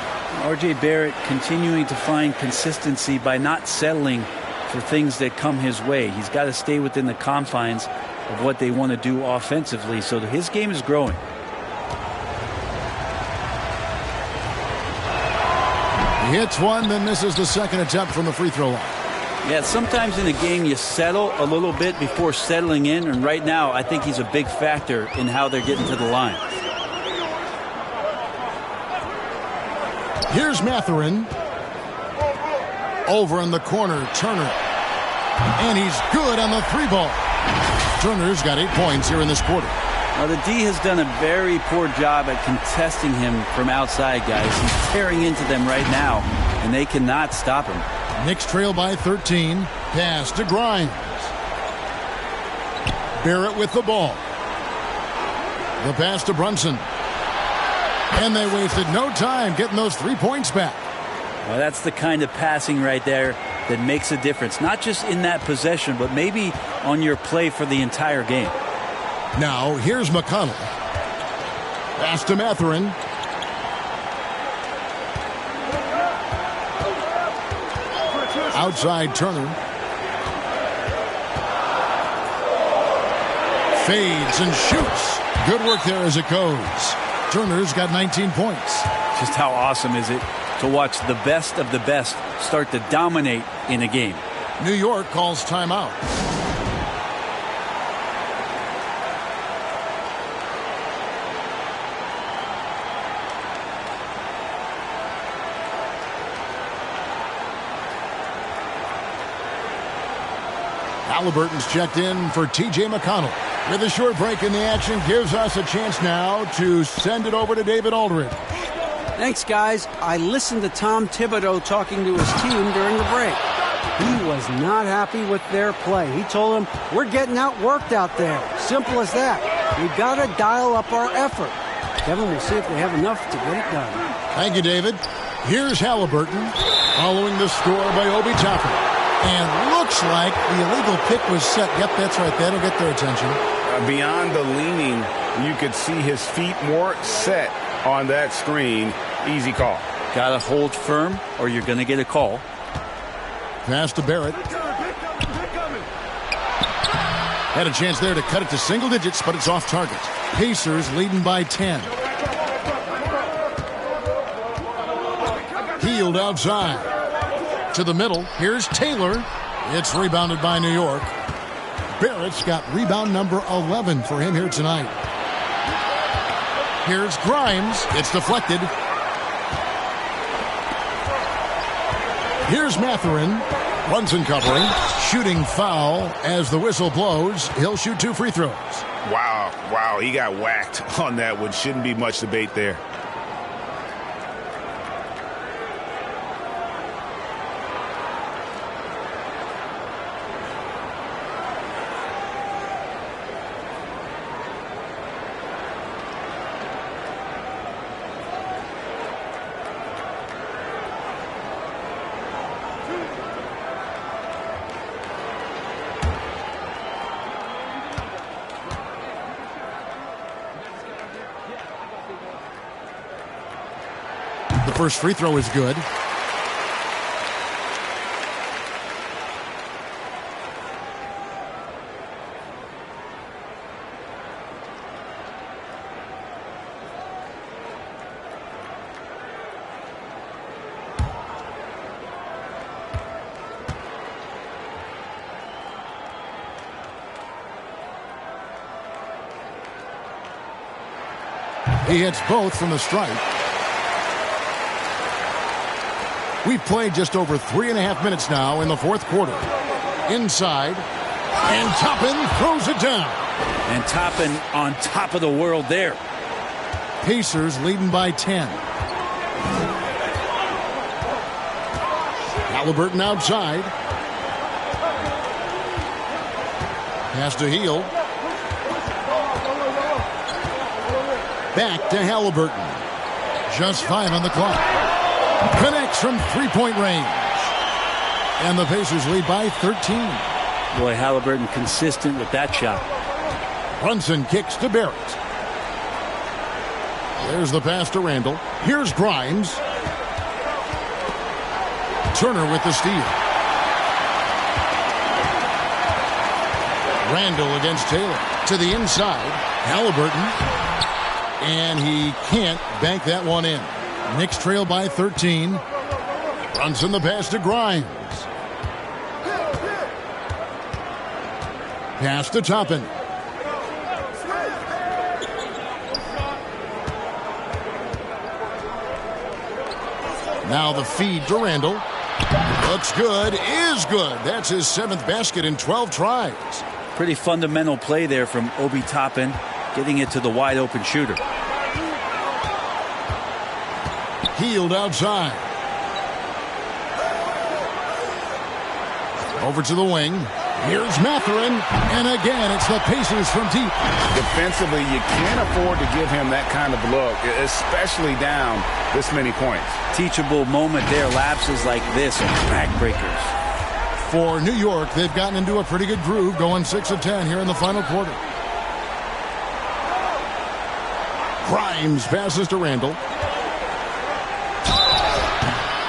R.J. Barrett continuing to find consistency by not settling for things that come his way. He's got to stay within the confines of what they want to do offensively, so his game is growing. hits one, then misses the second attempt from the free throw line. Yeah, sometimes in a game you settle a little bit before settling in, and right now I think he's a big factor in how they're getting to the line. Here's Mathurin. Over in the corner, Turner. And he's good on the three ball. Turner's got 8 points here in this quarter. Now, the D has done a very poor job at contesting him from outside, guys. He's tearing into them right now, and they cannot stop him. Knicks trail by 13. Pass to Grimes. Barrett with the ball. The pass to Brunson. And they wasted no time getting those 3 points back. Well, that's the kind of passing right there that makes a difference. Not just in that possession, but maybe on your play for the entire game. Now, here's McConnell. Pass to Mathurin. Outside Turner. Fades and shoots. Good work there as it goes. Turner's got 19 points. Just how awesome is it to watch the best of the best start to dominate in a game. New York calls timeout. Halliburton's checked in for T.J. McConnell. With a short break in the action, gives us a chance now to send it over to David Aldridge. Thanks, guys. I listened to Tom Thibodeau talking to his team during the break. He was not happy with their play. He told them, we're getting outworked out there. Simple as that. We've got to dial up our effort. Kevin, we'll see if they have enough to get it done. Thank you, David. Here's Halliburton following the score by Obi Toppin. And looks like the illegal pick was set. Yep, that's right. That'll get their attention. Beyond the leaning, you could see his feet more set on that screen. Easy call. Got to hold firm or you're going to get a call. Pass to Barrett. Had a chance there to cut it to single digits, but it's off target. Pacers leading by 10. Healed outside. To the middle. Here's Taylor. It's rebounded by New York. Barrett's got rebound number 11 for him here tonight. Here's Grimes. It's deflected. Here's Mathurin. Brunson covering. Shooting foul as the whistle blows. He'll shoot 2 free throws. Wow, he got whacked on that one. Shouldn't be much debate there. The first free throw is good. He hits both from the stripe. We've played just over 3.5 minutes now in the fourth quarter. Inside, and Toppin throws it down. And Toppin on top of the world there. Pacers leading by 10. Halliburton outside. Pass to Heel. Back to Halliburton. Just 5 on the clock. Connects from three-point range. And the Pacers lead by 13. Boy, Halliburton consistent with that shot. Brunson kicks to Barrett. There's the pass to Randall. Here's Grimes. Turner with the steal. Randall against Taylor. To the inside. Halliburton. And he can't bank that one in. Knicks trail by 13. Brunson the pass to Grimes. Pass to Toppin. Now the feed to Randall. Looks good, is good. That's his 7th basket in 12 tries. Pretty fundamental play there from Obi Toppin, getting it to the wide open shooter. Healed outside. Over to the wing. Here's Mathurin. And again, it's the Pacers from deep. Defensively, you can't afford to give him that kind of look, especially down this many points. Teachable moment there. Lapses like this are backbreakers. For New York, they've gotten into a pretty good groove, going 6 of 10 here in the final quarter. Grimes passes to Randall.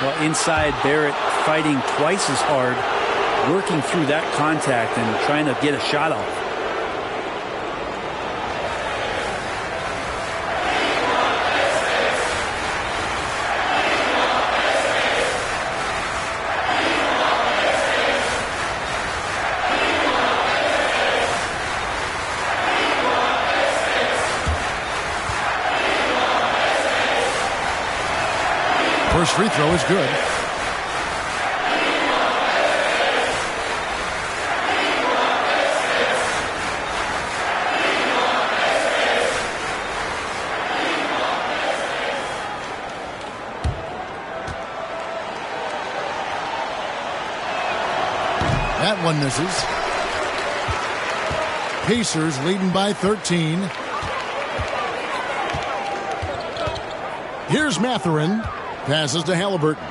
Well, inside, Barrett fighting twice as hard, working through that contact and trying to get a shot off. First free throw is good. That one misses. Pacers leading by 13. Here's Mathurin. Passes to Halliburton.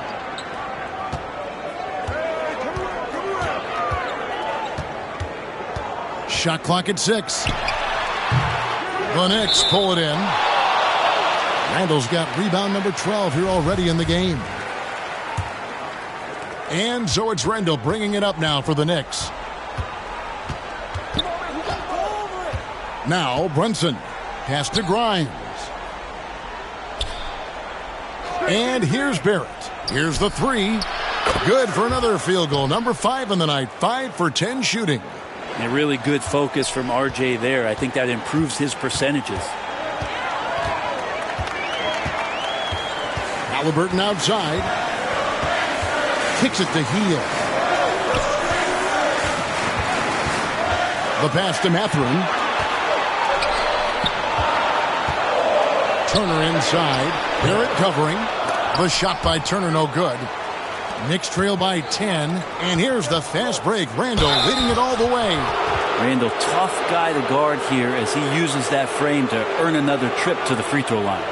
Shot clock at 6. The Knicks pull it in. Randall's got rebound number 12 here already in the game. And so it's Randall bringing it up now for the Knicks. Now Brunson. Pass to Grimes. And here's Barrett. Here's the 3. Good for another field goal. Number 5 in the night. 5 for 10 shooting. A really good focus from RJ there. I think that improves his percentages. Halliburton outside. Kicks it to Heel. The pass to Mathurin. Turner inside. Barrett covering. The shot by Turner no good. Knicks trail by 10. And here's the fast break. Randall leading it all the way. Randall, tough guy to guard here as he uses that frame to earn another trip to the free throw line.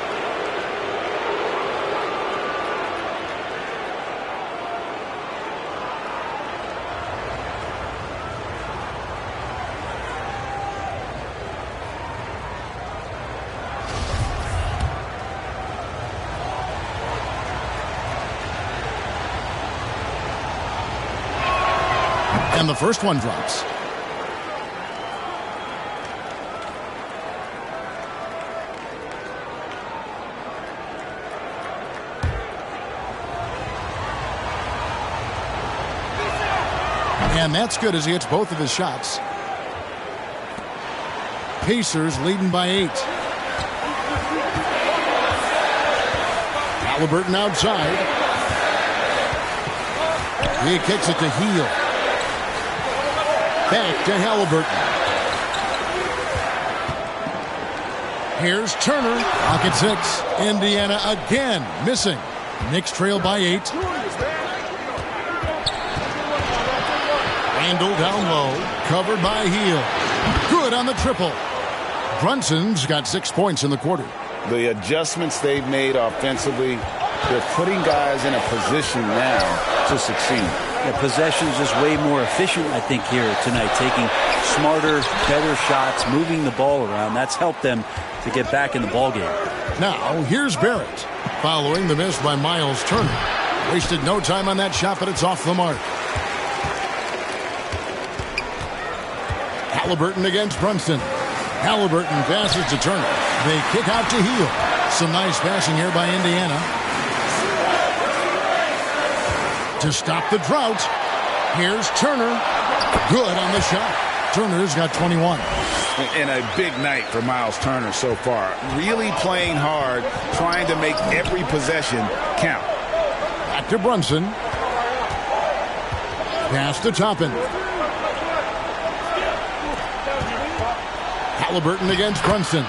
And the first one drops. And that's good as he hits both of his shots. Pacers leading by 8. Halliburton outside. He kicks it to Heel. Back to Halliburton. Here's Turner. Pocket 6. Indiana again missing. Knicks trail by 8. Randall down low. Covered by Heel. Good on the triple. Brunson's got 6 points in the quarter. The adjustments they've made offensively, they're putting guys in a position now to succeed. The possession's just way more efficient, I think, here tonight, taking smarter, better shots, moving the ball around. That's helped them to get back in the ballgame. Now, here's Barrett, following the miss by Miles Turner. Wasted no time on that shot, but it's off the mark. Halliburton against Brunson. Halliburton passes to Turner. They kick out to Heel. Some nice passing here by Indiana. To stop the drought, here's Turner. Good on the shot. Turner's got 21. And a big night for Miles Turner so far. Really playing hard, trying to make every possession count. Back to Brunson. Pass to Toppin. Halliburton against Brunson.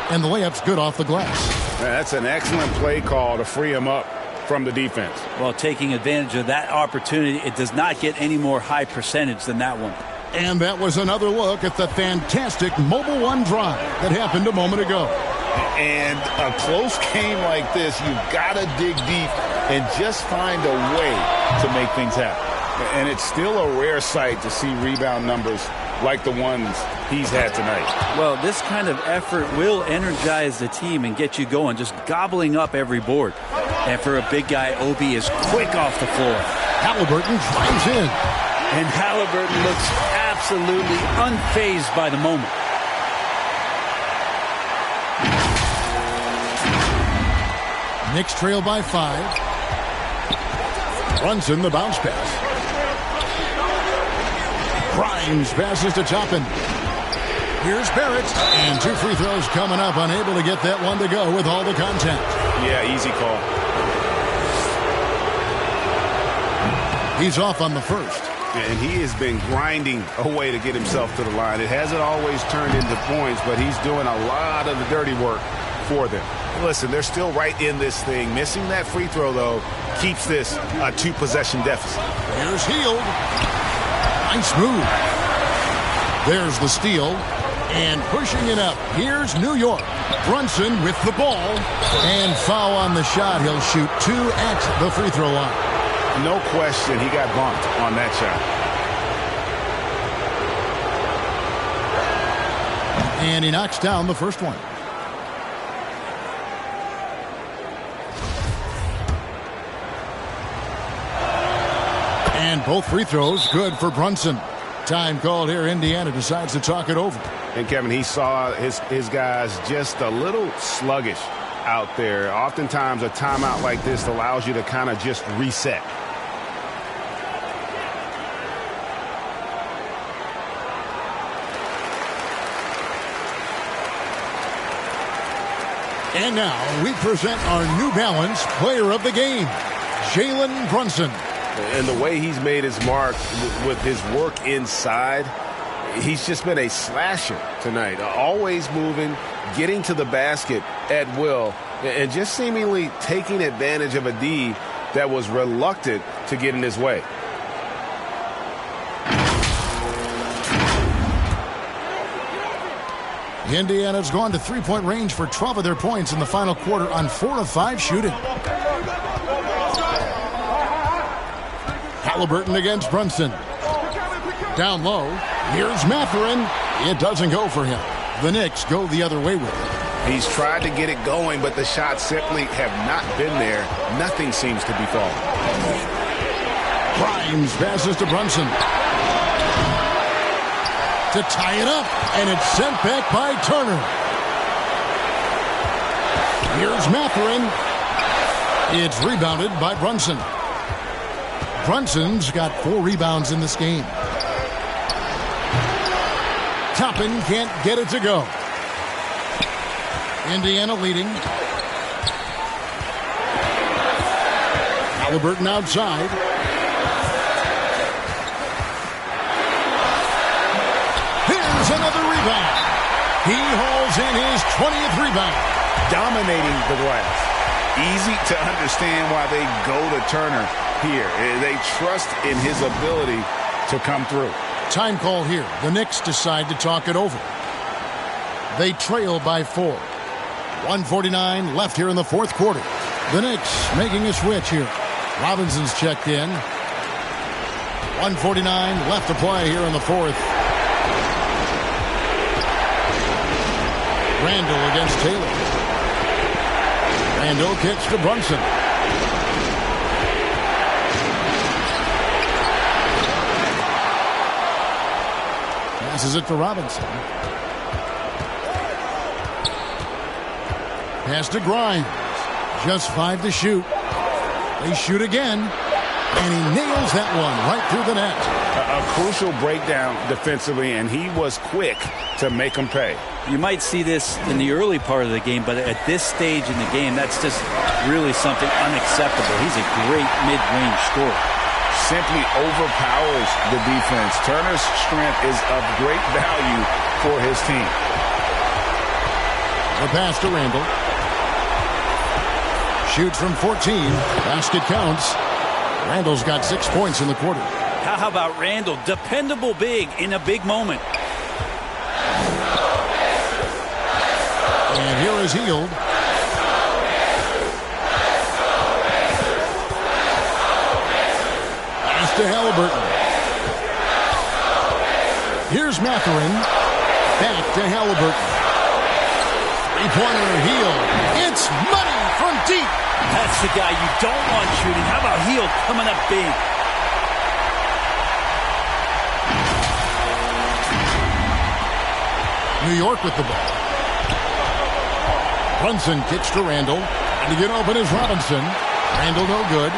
And the layup's good off the glass. That's an excellent play call to free him up from the defense. Well, taking advantage of that opportunity, it does not get any more high percentage than that one. And that was another look at the fantastic Mobile One drive that happened a moment ago. And a close game like this, you've got to dig deep and just find a way to make things happen. And it's still a rare sight to see rebound numbers like the ones he's had tonight. Well, this kind of effort will energize the team and get you going, just gobbling up every board. And for a big guy, Obi is quick off the floor. Halliburton drives in. And Halliburton looks absolutely unfazed by the moment. Knicks trail by 5. Brunson, the bounce pass. Grimes passes to Toppin. Here's Barrett. And 2 free throws coming up. Unable to get that one to go with all the contact. Yeah, easy call. He's off on the first. And he has been grinding away to get himself to the line. It hasn't always turned into points, but he's doing a lot of the dirty work for them. Listen, they're still right in this thing. Missing that free throw, though, keeps this a 2-possession deficit. Here's Hield. Nice move. There's the steal. And pushing it up, here's New York. Brunson with the ball. And foul on the shot. He'll shoot 2 at the free throw line. No question he got bumped on that shot. And he knocks down the first one. And both free throws good for Brunson. Time called here. Indiana decides to talk it over. And Kevin, he saw his guys just a little sluggish out there. Oftentimes a timeout like this allows you to kind of just reset. And now we present our New Balance player of the game, Jalen Brunson. And the way he's made his mark with his work inside, he's just been a slasher tonight. Always moving, getting to the basket at will, and just seemingly taking advantage of a D that was reluctant to get in his way. Indiana's gone to three-point range for 12 of their points in the final quarter on 4 of 5 shooting. Halliburton against Brunson. Down low. Here's Mathurin. It doesn't go for him. The Knicks go the other way with it. He's tried to get it going, but the shots simply have not been there. Nothing seems to be falling. Grimes passes to Brunson. To tie it up, and it's sent back by Turner. Here's Mathurin. It's rebounded by Brunson. Brunson's got 4 rebounds in this game. Toppin can't get it to go. Indiana leading. Halliburton outside. Here's another rebound. He hauls in his 20th rebound. Dominating the glass. Easy to understand why they go to Turner here. They trust in his ability to come through. Time call here. The Knicks decide to talk it over. They trail by 4. 1:49 left here in the fourth quarter. The Knicks making a switch here. Robinson's checked in. 1:49 left to play here in the fourth. Randall against Taylor. Randall kicks to Brunson. Passes it to Robinson. Pass to Grimes. Just 5 to shoot. They shoot again. And he nails that one right through the net. A crucial breakdown defensively, and he was quick to make him pay. You might see this in the early part of the game, but at this stage in the game, that's just really something unacceptable. He's a great mid-range scorer. Simply overpowers the defense. Turner's strength is of great value for his team. The pass to Randall. Shoots from 14. Basket counts. Randall's got 6 points in the quarter. How about Randall? Dependable big in a big moment. And here is Hield. Pass to Halliburton. Here's Mathurin. Back to Halliburton. Three-pointer Hield. It's money from deep. That's the guy you don't want shooting. How about Hield coming up big? New York with the ball. Brunson kicks to Randall. And to get open is Robinson. Randall no good.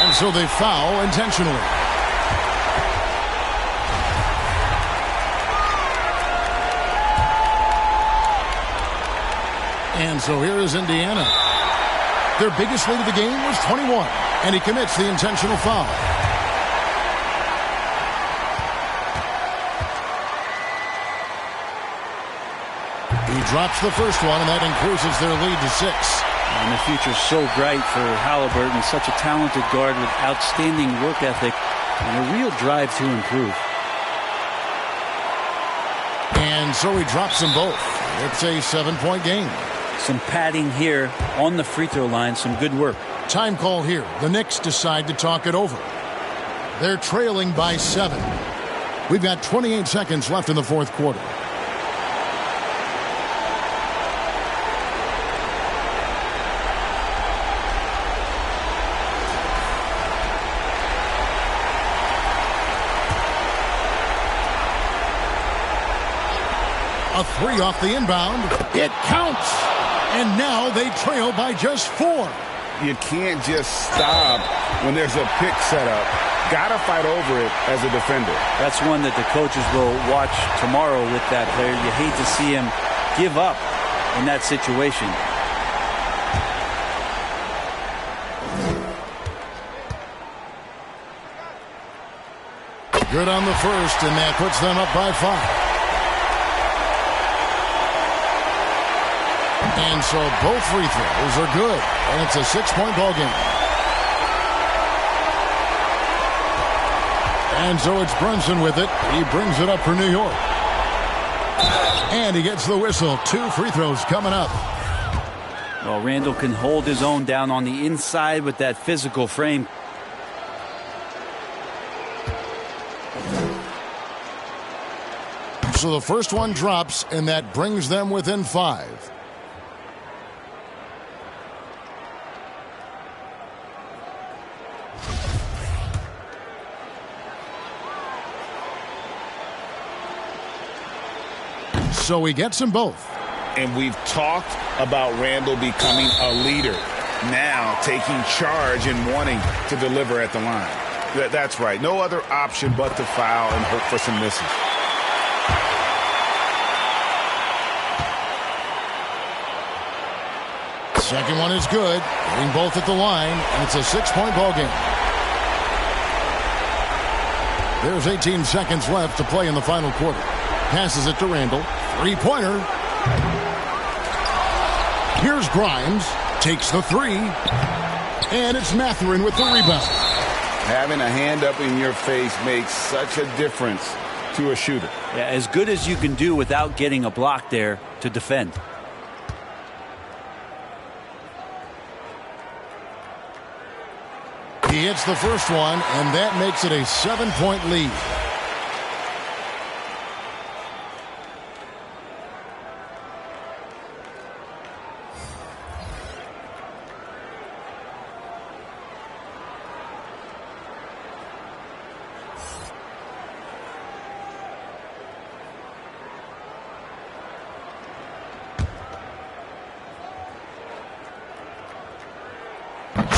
And so they foul intentionally. And so here is Indiana. Their biggest lead of the game was 21. And he commits the intentional foul. He drops the first one, and that increases their lead to 6. And the future's so bright for Halliburton, such a talented guard with outstanding work ethic and a real drive to improve. And so he drops them both. It's a 7-point game. Some padding here on the free throw line, some good work. Time call here. The Knicks decide to talk it over. They're trailing by 7. We've got 28 seconds left in the fourth quarter. A three off the inbound. It counts. And now they trail by just 4. You can't just stop when there's a pick set up. Got to fight over it as a defender. That's one that the coaches will watch tomorrow with that player. You hate to see him give up in that situation. Good on the first, and that puts them up by 5. And so both free throws are good. And it's a 6-point ball game. And so it's Brunson with it. He brings it up for New York. And he gets the whistle. 2 free throws coming up. Well, Randall can hold his own down on the inside with that physical frame. So the first one drops, and that brings them within 5. So he gets them both. And we've talked about Randall becoming a leader. Now taking charge and wanting to deliver at the line. That's right. No other option but to foul and hope for some misses. Second one is good. Getting both at the line, and it's a 6-point ball game. There's 18 seconds left to play in the final quarter. Passes it to Randall. Three-pointer. Here's Grimes. Takes the 3. And it's Mathurin with the rebound. Having a hand up in your face makes such a difference to a shooter. Yeah, as good as you can do without getting a block there to defend. He hits the first one, and that makes it a 7-point lead.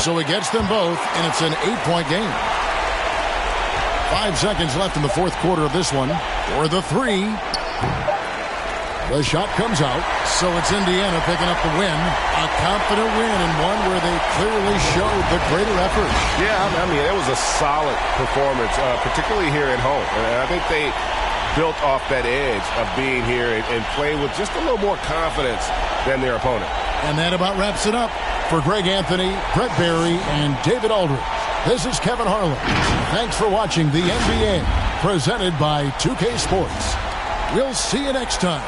So he gets them both, and it's an 8-point game. 5 seconds left in the fourth quarter of this one. For the three. The shot comes out, so it's Indiana picking up the win. A confident win, and one where they clearly showed the greater effort. Yeah, I mean, it was a solid performance, particularly here at home. And I think they built off that edge of being here and played with just a little more confidence than their opponent. And that about wraps it up. For Greg Anthony, Brett Barry, and David Aldridge, this is Kevin Harlan. Thanks for watching the NBA, presented by 2K Sports. We'll see you next time.